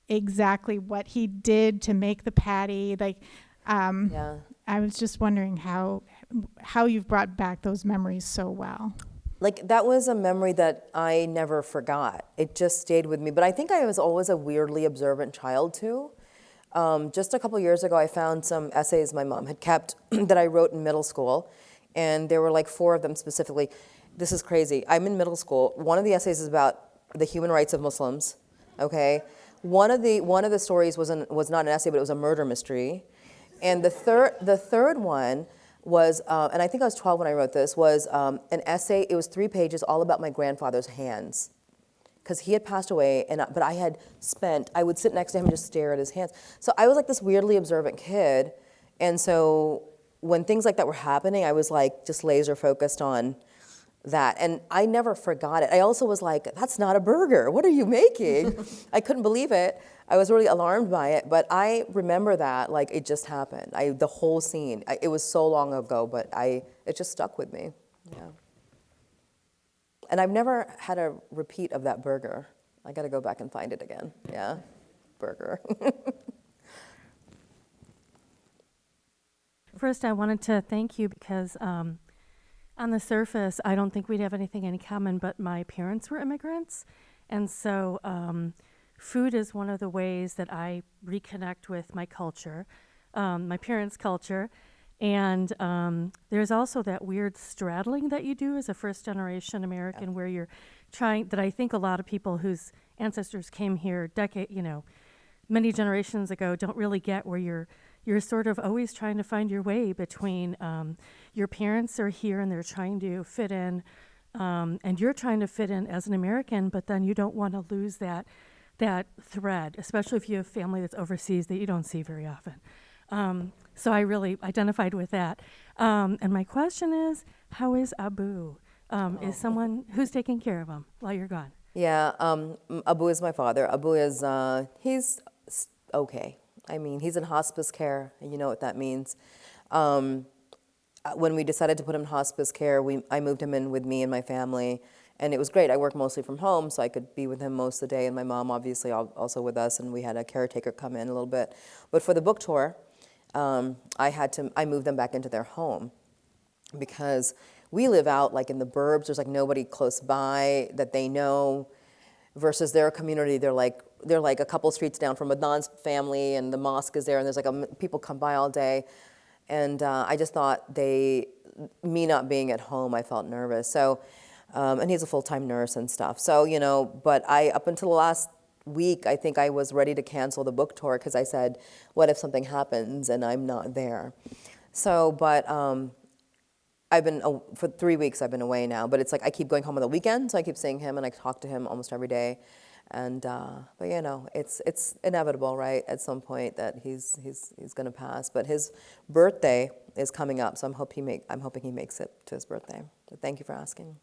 exactly what he did to make the patty? Like, I was just wondering how you've brought back those memories so well. Like, that was a memory that I never forgot. It just stayed with me. But I think I was always a weirdly observant child, too. Just a couple years ago, I found some essays my mom had kept that I wrote in middle school. And there were like 4 of them specifically. This is crazy. I'm in middle school. One of the essays is about the human rights of Muslims, okay? One of the stories was not an essay, but it was a murder mystery. And the third one was, and I think I was 12 when I wrote this, was an essay. It was 3 pages, all about my grandfather's hands, because he had passed away. But I would sit next to him and just stare at his hands. So I was like this weirdly observant kid, and so when things like that were happening, I was like just laser focused on that, and I never forgot it. I also was like, that's not a burger. What are you making? I couldn't believe it. I was really alarmed by it, but I remember that like it just happened. The whole scene. It was so long ago, but it just stuck with me. Yeah. And I've never had a repeat of that burger. I got to go back and find it again. Yeah, burger. First, I wanted to thank you because on the surface, I don't think we'd have anything in common, but my parents were immigrants. And so food is one of the ways that I reconnect with my culture, my parents' culture. And there's also that weird straddling that you do as a first-generation American, where you're trying, that I think a lot of people whose ancestors came here many generations ago don't really get, where you're sort of always trying to find your way between your parents are here and they're trying to fit in, and you're trying to fit in as an American, but then you don't want to lose that thread, especially if you have family that's overseas that you don't see very often. So I really identified with that. And my question is, how is Abu? Is someone who's taking care of him while you're gone? Yeah, Abu is my father. Abu is, he's okay. I mean, he's in hospice care, and you know what that means. When we decided to put him in hospice care, I moved him in with me and my family, and it was great. I work mostly from home, so I could be with him most of the day, and my mom obviously also with us, and we had a caretaker come in a little bit. But for the book tour, I moved them back into their home because we live out like in the burbs. There's like nobody close by that they know, versus their community. They're like a couple streets down from Adnan's family, and the mosque is there, and there's like people come by all day. And I just thought me not being at home, I felt nervous. So, and he's a full-time nurse and stuff. So, but up until the last week, I think I was ready to cancel the book tour because I said, what if something happens and I'm not there? So, but I've been, for 3 weeks I've been away now, but it's like I keep going home on the weekend, so I keep seeing him and I talk to him almost every day. And, but it's inevitable, right, at some point that he's gonna pass. But his birthday is coming up, so I'm hoping he makes it to his birthday. But thank you for asking.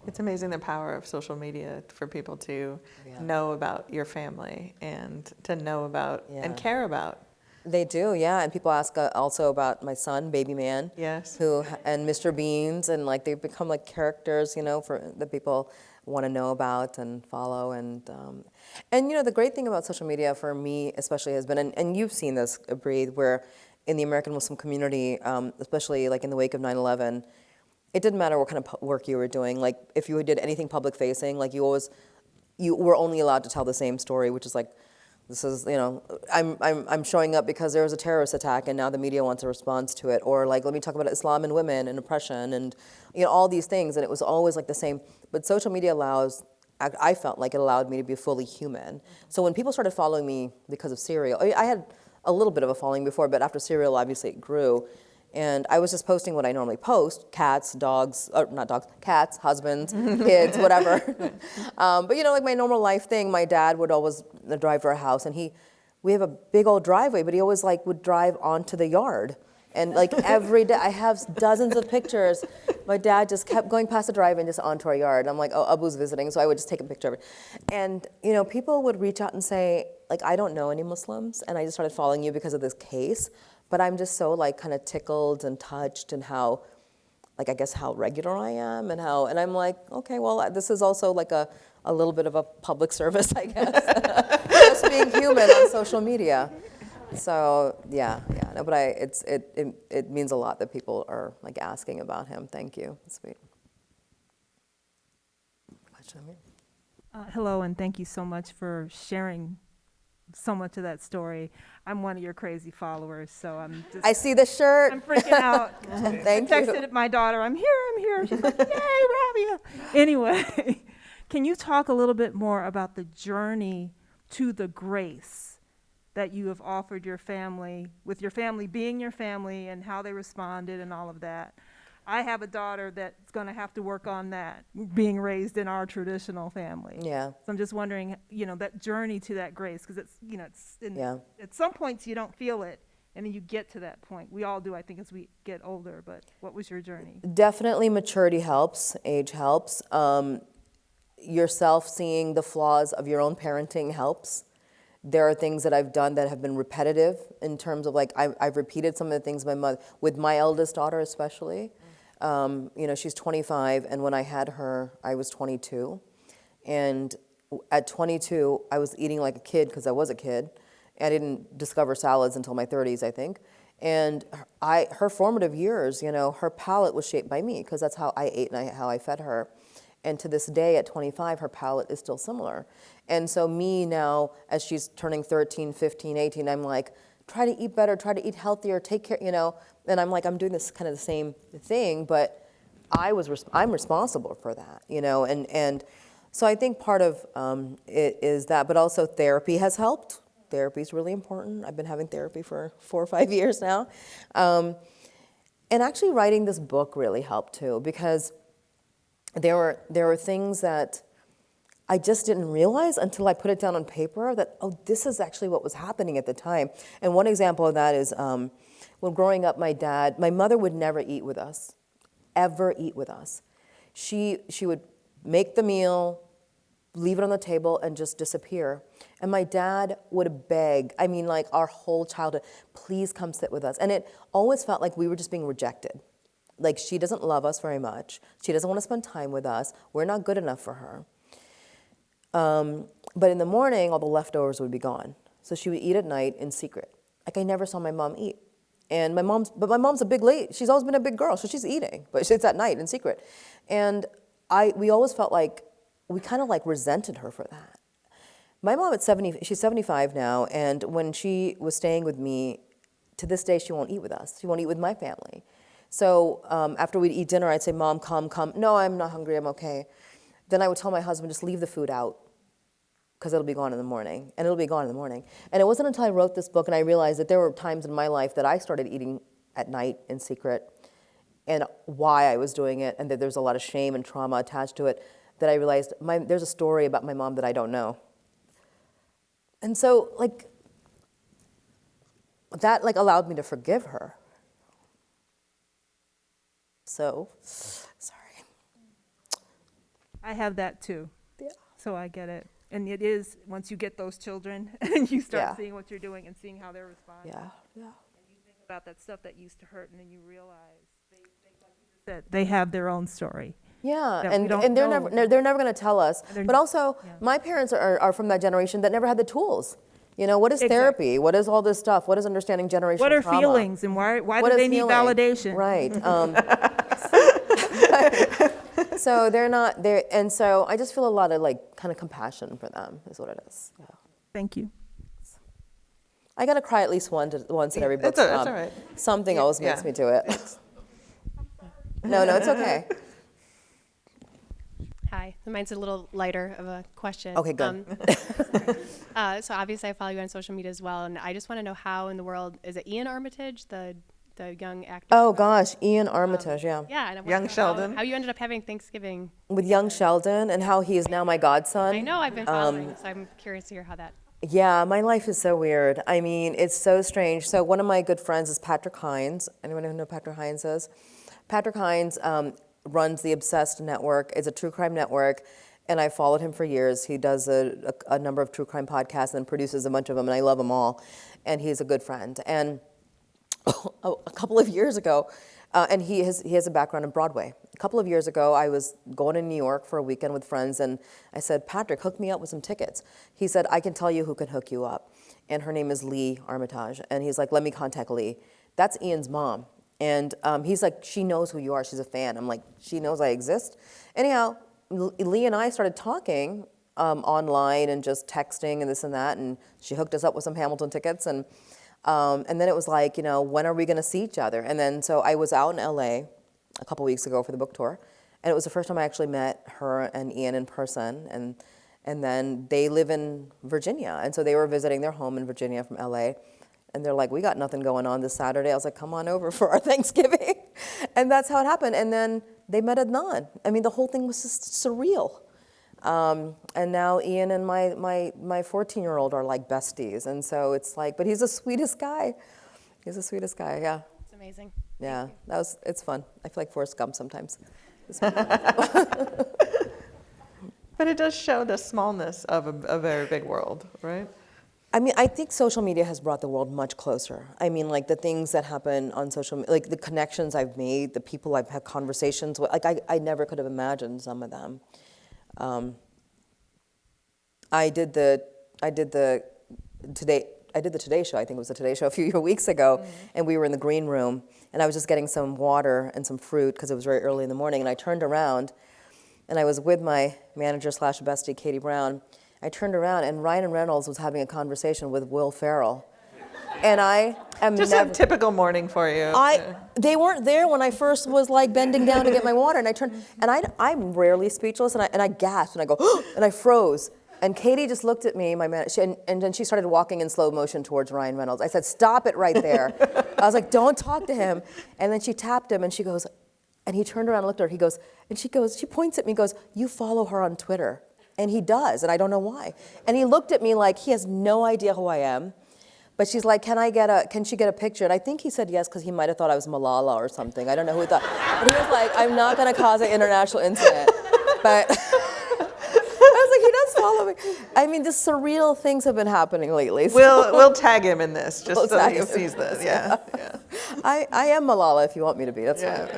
It's amazing the power of social media for people to know about your family and to know about and care about. They do, yeah. And people ask also about my son, Baby Man. Yes. And Mr. Beans, and like they've become like characters, for that people want to know about and follow. And the great thing about social media for me especially has been, and you've seen this, Brie, where in the American Muslim community, especially like in the wake of 9/11, it didn't matter what kind of work you were doing. Like if you did anything public facing, like you were only allowed to tell the same story, which is like, this is, I'm showing up because there was a terrorist attack and now the media wants a response to it. Or like, let me talk about Islam and women and oppression and, all these things. And it was always like the same. But social media I felt like it allowed me to be fully human. So when people started following me because of Serial, I had a little bit of a following before, but after Serial, obviously it grew. And I was just posting what I normally post: cats, dogs, or not dogs, cats, husbands, kids, whatever. But like my normal life thing, my dad would always drive to our house, and we have a big old driveway, but he always would drive onto the yard. And like every day, I have dozens of pictures. My dad just kept going past the driveway and just onto our yard. I'm like, oh, Abu's visiting, so I would just take a picture of it. And people would reach out and say, like, I don't know any Muslims, and I just started following you because of this case. But I'm just so kind of tickled and touched, and how, I guess how regular I am, and I'm like, okay, well, this is also like a little bit of a public service, I guess, just being human on social media. So no, but it means a lot that people are asking about him. Thank you. It's sweet. Hello, and thank you so much for sharing so much of that story. I'm one of your crazy followers, so I see the shirt. I'm freaking out. Thank I you. texted my daughter, I'm here. She's like, yay, Rabia. Anyway, can you talk a little bit more about the journey to the grace that you have offered your family, with your family being your family, and how they responded and all of that? I have a daughter that's going to have to work on that, being raised in our traditional family. Yeah. So I'm just wondering, that journey to that grace, because Yeah. At some points you don't feel it, and then you get to that point. We all do, I think, as we get older. But what was your journey? Definitely maturity helps, age helps. Yourself seeing the flaws of your own parenting helps. There are things that I've done that have been repetitive in terms of I've repeated some of the things with my eldest daughter especially. She's 25, and when I had her, I was 22. And at 22, I was eating like a kid because I was a kid. I didn't discover salads until my 30s, I think. And her formative years, her palate was shaped by me because that's how I ate and how I fed her. And to this day, at 25, her palate is still similar. And so me now, as she's turning 13, 15, 18, I'm like, try to eat better, try to eat healthier, take care, And I'm like, I'm doing this kind of the same thing, but I'm responsible for that, And so I think part of it is that, but also therapy has helped. Therapy is really important. I've been having therapy for 4 or 5 years now. And actually writing this book really helped too, because there were things that I just didn't realize until I put it down on paper that, oh, this is actually what was happening at the time. And one example of that is when growing up, my mother would never eat with us, ever eat with us. She would make the meal, leave it on the table, and just disappear. And my dad would beg, like our whole childhood, please come sit with us. And it always felt like we were just being rejected. Like, she doesn't love us very much. She doesn't want to spend time with us. We're not good enough for her. But in the morning, all the leftovers would be gone. So she would eat at night in secret. Like, I never saw my mom eat. And my mom's a big lady. She's always been a big girl, so she's eating. But it's at night in secret. And we always felt like we kind of like resented her for that. My mom she's 75 now, and when she was staying with me, to this day, she won't eat with us. She won't eat with my family. So after we'd eat dinner, I'd say, Mom, come. No, I'm not hungry, I'm okay. Then I would tell my husband, just leave the food out, because it'll be gone in the morning, and it'll be gone in the morning. And it wasn't until I wrote this book and I realized that there were times in my life that I started eating at night in secret, and why I was doing it, and that there's a lot of shame and trauma attached to it, that I realized there's a story about my mom that I don't know. And so, that allowed me to forgive her. So, sorry. I have that too. Yeah. So I get it. And it is, once you get those children and you start Yeah. seeing what you're doing and seeing how they're responding. Yeah. About that stuff that used to hurt, and then you realize they have their own story. Yeah, that we don't and they're know. never going to tell us. They're- But also, yeah. my parents are from that generation that never had the tools. What is Exactly. therapy? What is all this stuff? What is understanding generational What are trauma? feelings, and why What do is they need feeling? validation? Right. So they're not there, and so I just feel a lot of kind of compassion for them is what it is. Yeah. Thank you. I gotta cry at least once at every book It's all club. right. Something always makes Yeah. me do it. No, it's okay. Hi, mine's a little lighter of a question. Okay, good. So obviously I follow you on social media as well, and I just want to know how in the world, is it Ian Armitage, the young actor? Oh gosh, Ian Armitage, yeah. Yeah. And I want Young to know Sheldon. How you ended up having Thanksgiving. With young Sheldon and how he is now my godson. I know I've been following, so I'm curious to hear how that. Yeah, my life is so weird. It's so strange. So one of my good friends is Patrick Hines. Anyone who know who Patrick Hines is? Patrick Hines runs the Obsessed Network. It's a true crime network, and I followed him for years. He does a number of true crime podcasts and produces a bunch of them, and I love them all. And he's a good friend. And a couple of years ago, and he has a background in Broadway. A couple of years ago, I was going to New York for a weekend with friends, and I said, Patrick, hook me up with some tickets. He said, I can tell you who can hook you up. And her name is Lee Armitage. And he's like, let me contact Lee. That's Ian's mom. And he's like, she knows who you are. She's a fan. I'm like, she knows I exist. Anyhow, Lee and I started talking online and just texting and this and that. And she hooked us up with some Hamilton tickets. And then it was like, when are we going to see each other? And then so I was out in LA a couple weeks ago for the book tour. And it was the first time I actually met her and Ian in person. And then they live in Virginia. And so they were visiting their home in Virginia from LA. And they're like, we got nothing going on this Saturday. I was like, come on over for our Thanksgiving. And that's how it happened. And then they met Adnan. The whole thing was just surreal. And now Ian and my 14-year-old are like besties. And so it's like, but he's the sweetest guy. He's the sweetest guy, yeah. It's amazing. Yeah, it's fun. I feel like Forrest Gump sometimes. But it does show the smallness of a very big world, right? I mean, I think social media has brought the world much closer. I mean, like the things that happen on social media, like the connections I've made, the people I've had conversations with, like I never could have imagined some of them. I did the Today Show. I think it was the Today Show a few weeks ago, and we were in the green room, and I was just getting some water and some fruit because it was very early in the morning, and I turned around, and I was with my manager / bestie, Katie Brown. I turned around, and Ryan Reynolds was having a conversation with Will Ferrell, and I am Just never. a typical morning for you. They weren't there when I first was like bending down to get my water, and I turned, and I'm rarely speechless, and I gasped, and I go, and I froze. And Katie just looked at me, my manager, and then she started walking in slow motion towards Ryan Reynolds. I said, "Stop it right there." I was like, "Don't talk to him." And then she tapped him, and she goes, and he turned around and looked at her. He goes, and she points at me, and goes, "You follow her on Twitter." And he does, and I don't know why. And he looked at me like he has no idea who I am. But she's like, can she get a picture? And I think he said yes because he might have thought I was Malala or something. I don't know who he thought. But he was like, I'm not going to cause an international incident. But I was like, he does follow me. I mean, just surreal things have been happening lately. So. We'll tag him in this just We'll so tag he him. sees this. Yeah. I am Malala if you want me to be. That's fine.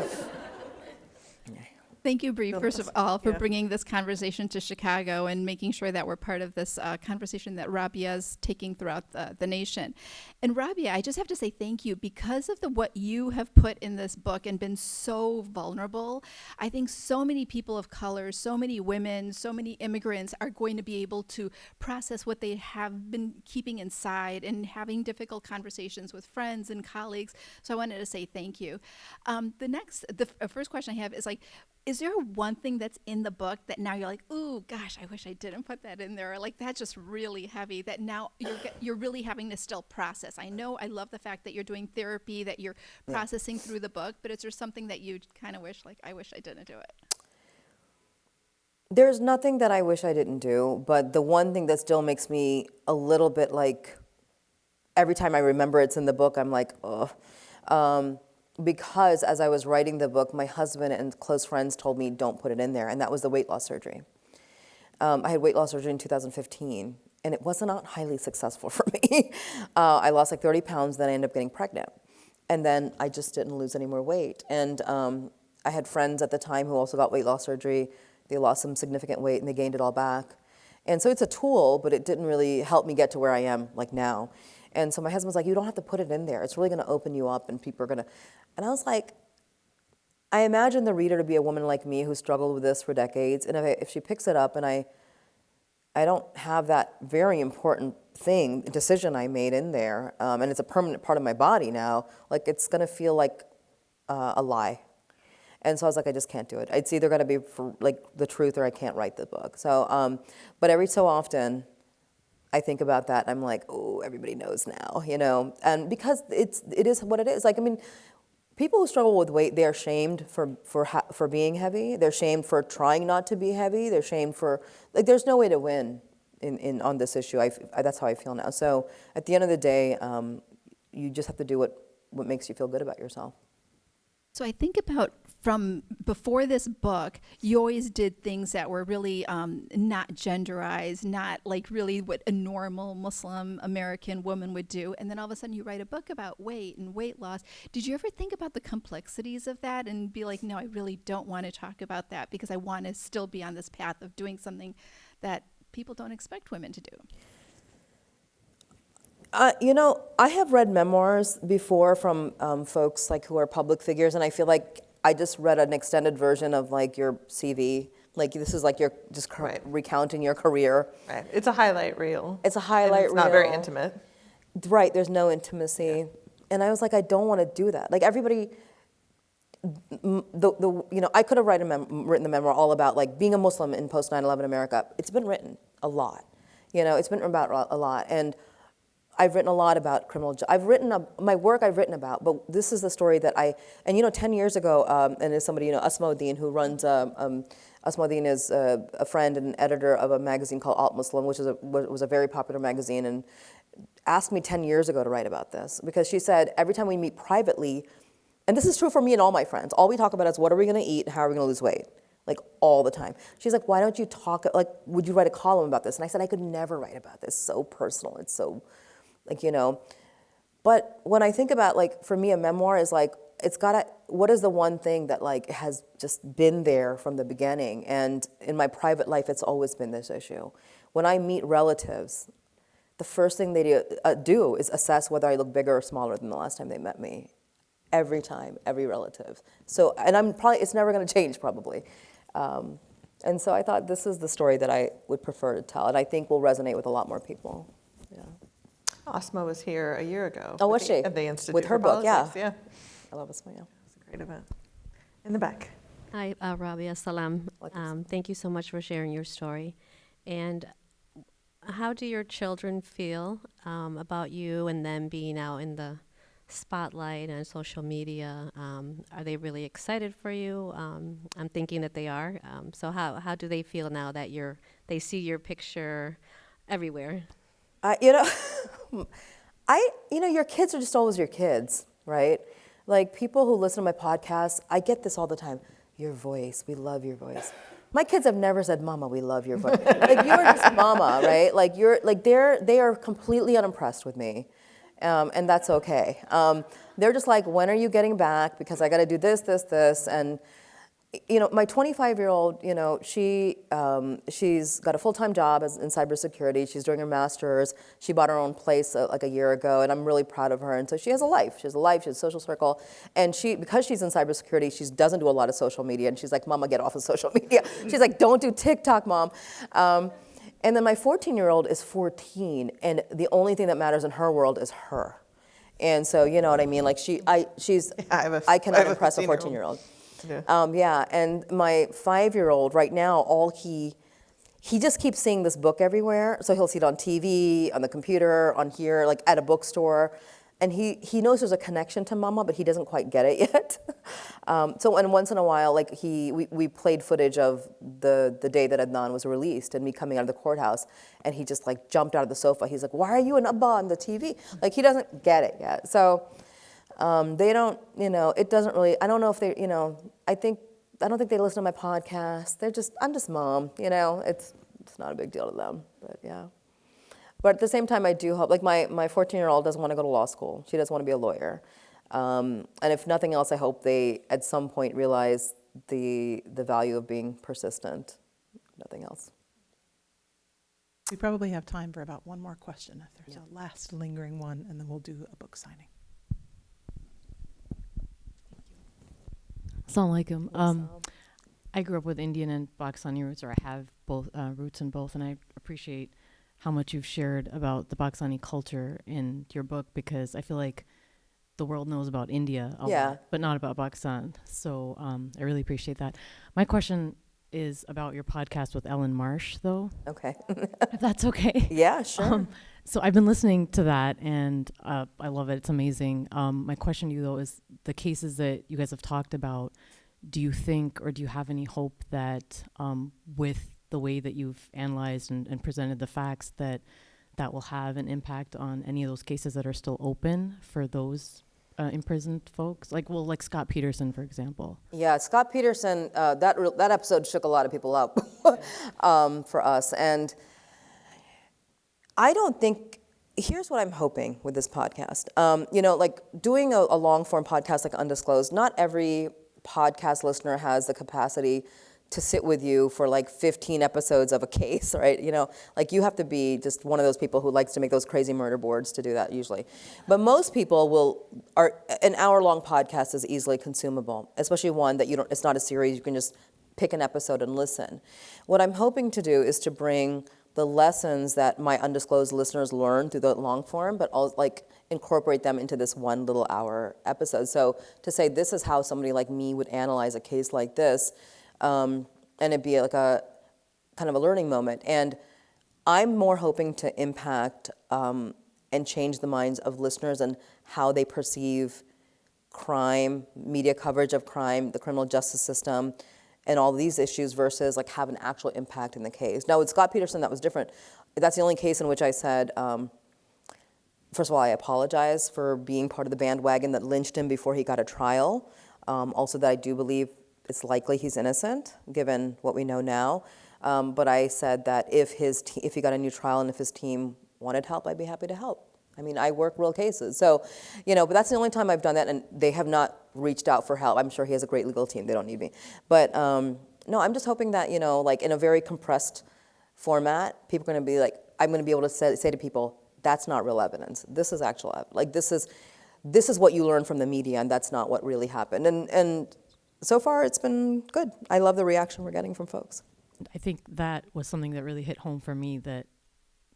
Thank you, Brie, first of all, for bringing this conversation to Chicago and making sure that we're part of this conversation that Rabia is taking throughout the nation. And Rabia, I just have to say thank you because of what you have put in this book and been so vulnerable. I think so many people of color, so many women, so many immigrants are going to be able to process what they have been keeping inside and having difficult conversations with friends and colleagues. So I wanted to say thank you. The first question I have is like, is there one thing that's in the book that now you're like, ooh, gosh, I wish I didn't put that in there? Or like, that's just really heavy that now you're really having to still process. I know I love the fact that you're doing therapy, that you're processing through the book, but is there something that you kind of wish, like, I wish I didn't do it? There's nothing that I wish I didn't do, but the one thing that still makes me a little bit like, every time I remember it's in the book, I'm like, ugh. Because as I was writing the book, my husband and close friends told me, don't put it in there, and that was the weight loss surgery. I had weight loss surgery in 2015, and it was not highly successful for me. I lost like 30 pounds, then I ended up getting pregnant. And then I just didn't lose any more weight. And I had friends at the time who also got weight loss surgery. They lost some significant weight, and they gained it all back. And so it's a tool, but it didn't really help me get to where I am like now. And so my husband was like, you don't have to put it in there. It's really going to open you up, and people are going to... And I was like, I imagine the reader to be a woman like me who struggled with this for decades, and if she picks it up and I don't have that very important decision I made in there, and it's a permanent part of my body now, like it's going to feel like a lie. And so I was like, I just can't do it. It's either going to be for, like the truth or I can't write the book. So, but every so often, I think about that, and I'm like, oh, everybody knows now, you know? And because it is what it is. Like, I mean, people who struggle with weight, they are shamed for being heavy. They're shamed for trying not to be heavy. They're shamed for, like, there's no way to win on this issue. That's how I feel now. So at the end of the day, you just have to do what makes you feel good about yourself. So I think about from before this book, you always did things that were really not genderized, not like really what a normal Muslim American woman would do. And then all of a sudden you write a book about weight and weight loss. Did you ever think about the complexities of that and be like, no, I really don't want to talk about that because I want to still be on this path of doing something that people don't expect women to do? You know, I have read memoirs before from folks like who are public figures, and I feel like I just read an extended version of like your CV. Like this is like you're just recounting your career. Right. It's a highlight reel. It's a highlight reel. It's not very intimate. Right. There's no intimacy, and I was like, I don't want to do that. Like everybody, I could have written the memoir all about like being a Muslim in post 9/11 America. It's been written a lot. You know, it's been written about a lot, and I've written a lot about my work I've written about, but this is the story that 10 years ago, and as somebody, Asmodeen, who runs, Asmodeen is a friend and an editor of a magazine called Alt Muslim, which was a very popular magazine, and asked me 10 years ago to write about this, because she said, every time we meet privately, and this is true for me and all my friends, all we talk about is what are we gonna eat, how are we gonna lose weight, like all the time. She's like, why don't you talk, like, would you write a column about this? And I said, I could never write about this. So personal. It's so, like, But when I think about, like, for me, a memoir is like, what is the one thing that, like, has just been there from the beginning? And in my private life, it's always been this issue. When I meet relatives, the first thing they do is assess whether I look bigger or smaller than the last time they met me. Every time, every relative. So, and it's never going to change, probably. And so I thought this is the story that I would prefer to tell, and I think will resonate with a lot more people. Yeah. Asma was here a year ago. Oh, was she? At the Institute With her for book, Politics. yeah. I love Asma, yeah. It's a great event. In the back. Hi, Rabia, salam. Thank you so much for sharing your story. And how do your children feel about you and them being out in the spotlight and social media? Are they really excited for you? I'm thinking that they are. So how do they feel now that they see your picture everywhere? Your kids are just always your kids, right? Like, people who listen to my podcast, I get this all the time. Your voice, we love your voice. My kids have never said, Mama, we love your voice. Like, you're just Mama, right? Like, they are completely unimpressed with me. And that's okay. They're just like, when are you getting back? Because I got to do this, this, this. And, my 25-year-old, she's got a full-time job in cybersecurity. She's doing her master's. She bought her own place like a year ago, and I'm really proud of her. And so she has a life. She has a social circle. And because she's in cybersecurity, she doesn't do a lot of social media. And she's like, Mama, get off of social media. She's like, don't do TikTok, Mom. And then my 14-year-old is 14, and the only thing that matters in her world is her. And so, you know what I mean? Like, I cannot impress a 14-year-old. Yeah. And my 5-year-old right now, he just keeps seeing this book everywhere. So he'll see it on TV, on the computer, on here, like at a bookstore. And he knows there's a connection to Mama, but he doesn't quite get it yet. And once in a while, like we played footage of the day that Adnan was released and me coming out of the courthouse, and he just like jumped out of the sofa. He's like, why are you and Abba on the TV? Like, he doesn't get it yet. So they don't, it doesn't really, I don't know if they, I don't think they listen to my podcast. I'm just Mom, it's not a big deal to them, but yeah. But at the same time, I do hope, like my 14-year-old doesn't want to go to law school. She doesn't want to be a lawyer. And if nothing else, I hope they at some point realize the value of being persistent. Nothing else. We probably have time for about one more question, if there's a last lingering one, and then we'll do a book signing. Assalamu alaikum. I grew up with Indian and Pakistani roots, or I have both roots in both, and I appreciate how much you've shared about the Pakistani culture in your book, because I feel like the world knows about India a lot, but not about Pakistan. So I really appreciate that. My question is about your podcast with Ellen Marsh, though. Okay. If that's okay. Yeah, sure. So I've been listening to that, and I love it. It's amazing. My question to you, though, is the cases that you guys have talked about, do you think, or do you have any hope that with the way that you've analyzed and presented the facts, that will have an impact on any of those cases that are still open for those imprisoned folks? Like Scott Peterson, for example. Yeah, Scott Peterson, that episode shook a lot of people up for us. And I don't think, here's what I'm hoping with this podcast. Like doing a long form podcast like Undisclosed, not every podcast listener has the capacity to sit with you for like 15 episodes of a case, right? Like you have to be just one of those people who likes to make those crazy murder boards to do that usually. But most people an hour-long podcast is easily consumable, especially one that it's not a series, you can just pick an episode and listen. What I'm hoping to do is to bring the lessons that my Undisclosed listeners learn through the long form, but also like incorporate them into this one little hour episode. So to say this is how somebody like me would analyze a case like this, and it'd be like a kind of a learning moment. And I'm more hoping to impact and change the minds of listeners and how they perceive crime, media coverage of crime, the criminal justice system, and all these issues versus like have an actual impact in the case. Now with Scott Peterson, that was different. That's the only case in which I said, first of all, I apologize for being part of the bandwagon that lynched him before he got a trial. Also that I do believe it's likely he's innocent, given what we know now. But I said that if he got a new trial and if his team wanted help, I'd be happy to help. I mean, I work real cases. So, but that's the only time I've done that, and they have not reached out for help. I'm sure he has a great legal team. They don't need me. But no, I'm just hoping that, like in a very compressed format, people are going to be like, I'm going to be able to say to people, that's not real evidence. This is actual evidence. Like, this is what you learn from the media, and that's not what really happened. And so far, it's been good. I love the reaction we're getting from folks. I think that was something that really hit home for me, that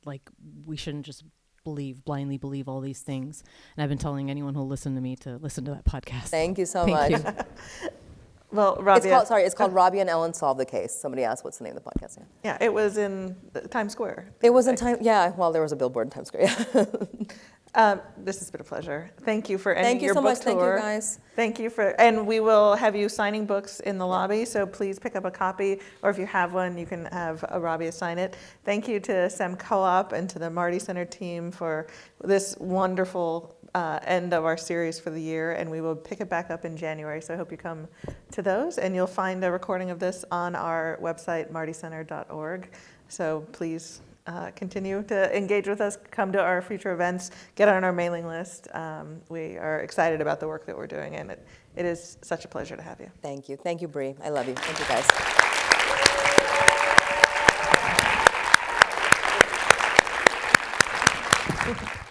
like we shouldn't just blindly believe all these things. And I've been telling anyone who'll listen to me to listen to that podcast. Thank you so Thank much. you. Well, Rabia. It's called Rabia and Ellen Solve the Case. Somebody asked what's the name of the podcast. Yeah, it was in Times Square. It was in well, there was a billboard in Times Square. This has been a pleasure. Thank you for ending Thank you your so book much. Thank tour. you, guys. Thank you and we will have you signing books in the lobby, so please pick up a copy, or if you have one, you can have Rabia sign it. Thank you to Sem Co-op and to the Marty Center team for this wonderful end of our series for the year, and we will pick it back up in January, so I hope you come to those, and you'll find a recording of this on our website, martycenter.org, so please continue to engage with us, come to our future events, get on our mailing list. We are excited about the work that we're doing, and it is such a pleasure to have you. Thank you. Thank you, Brie. I love you. Thank you, guys.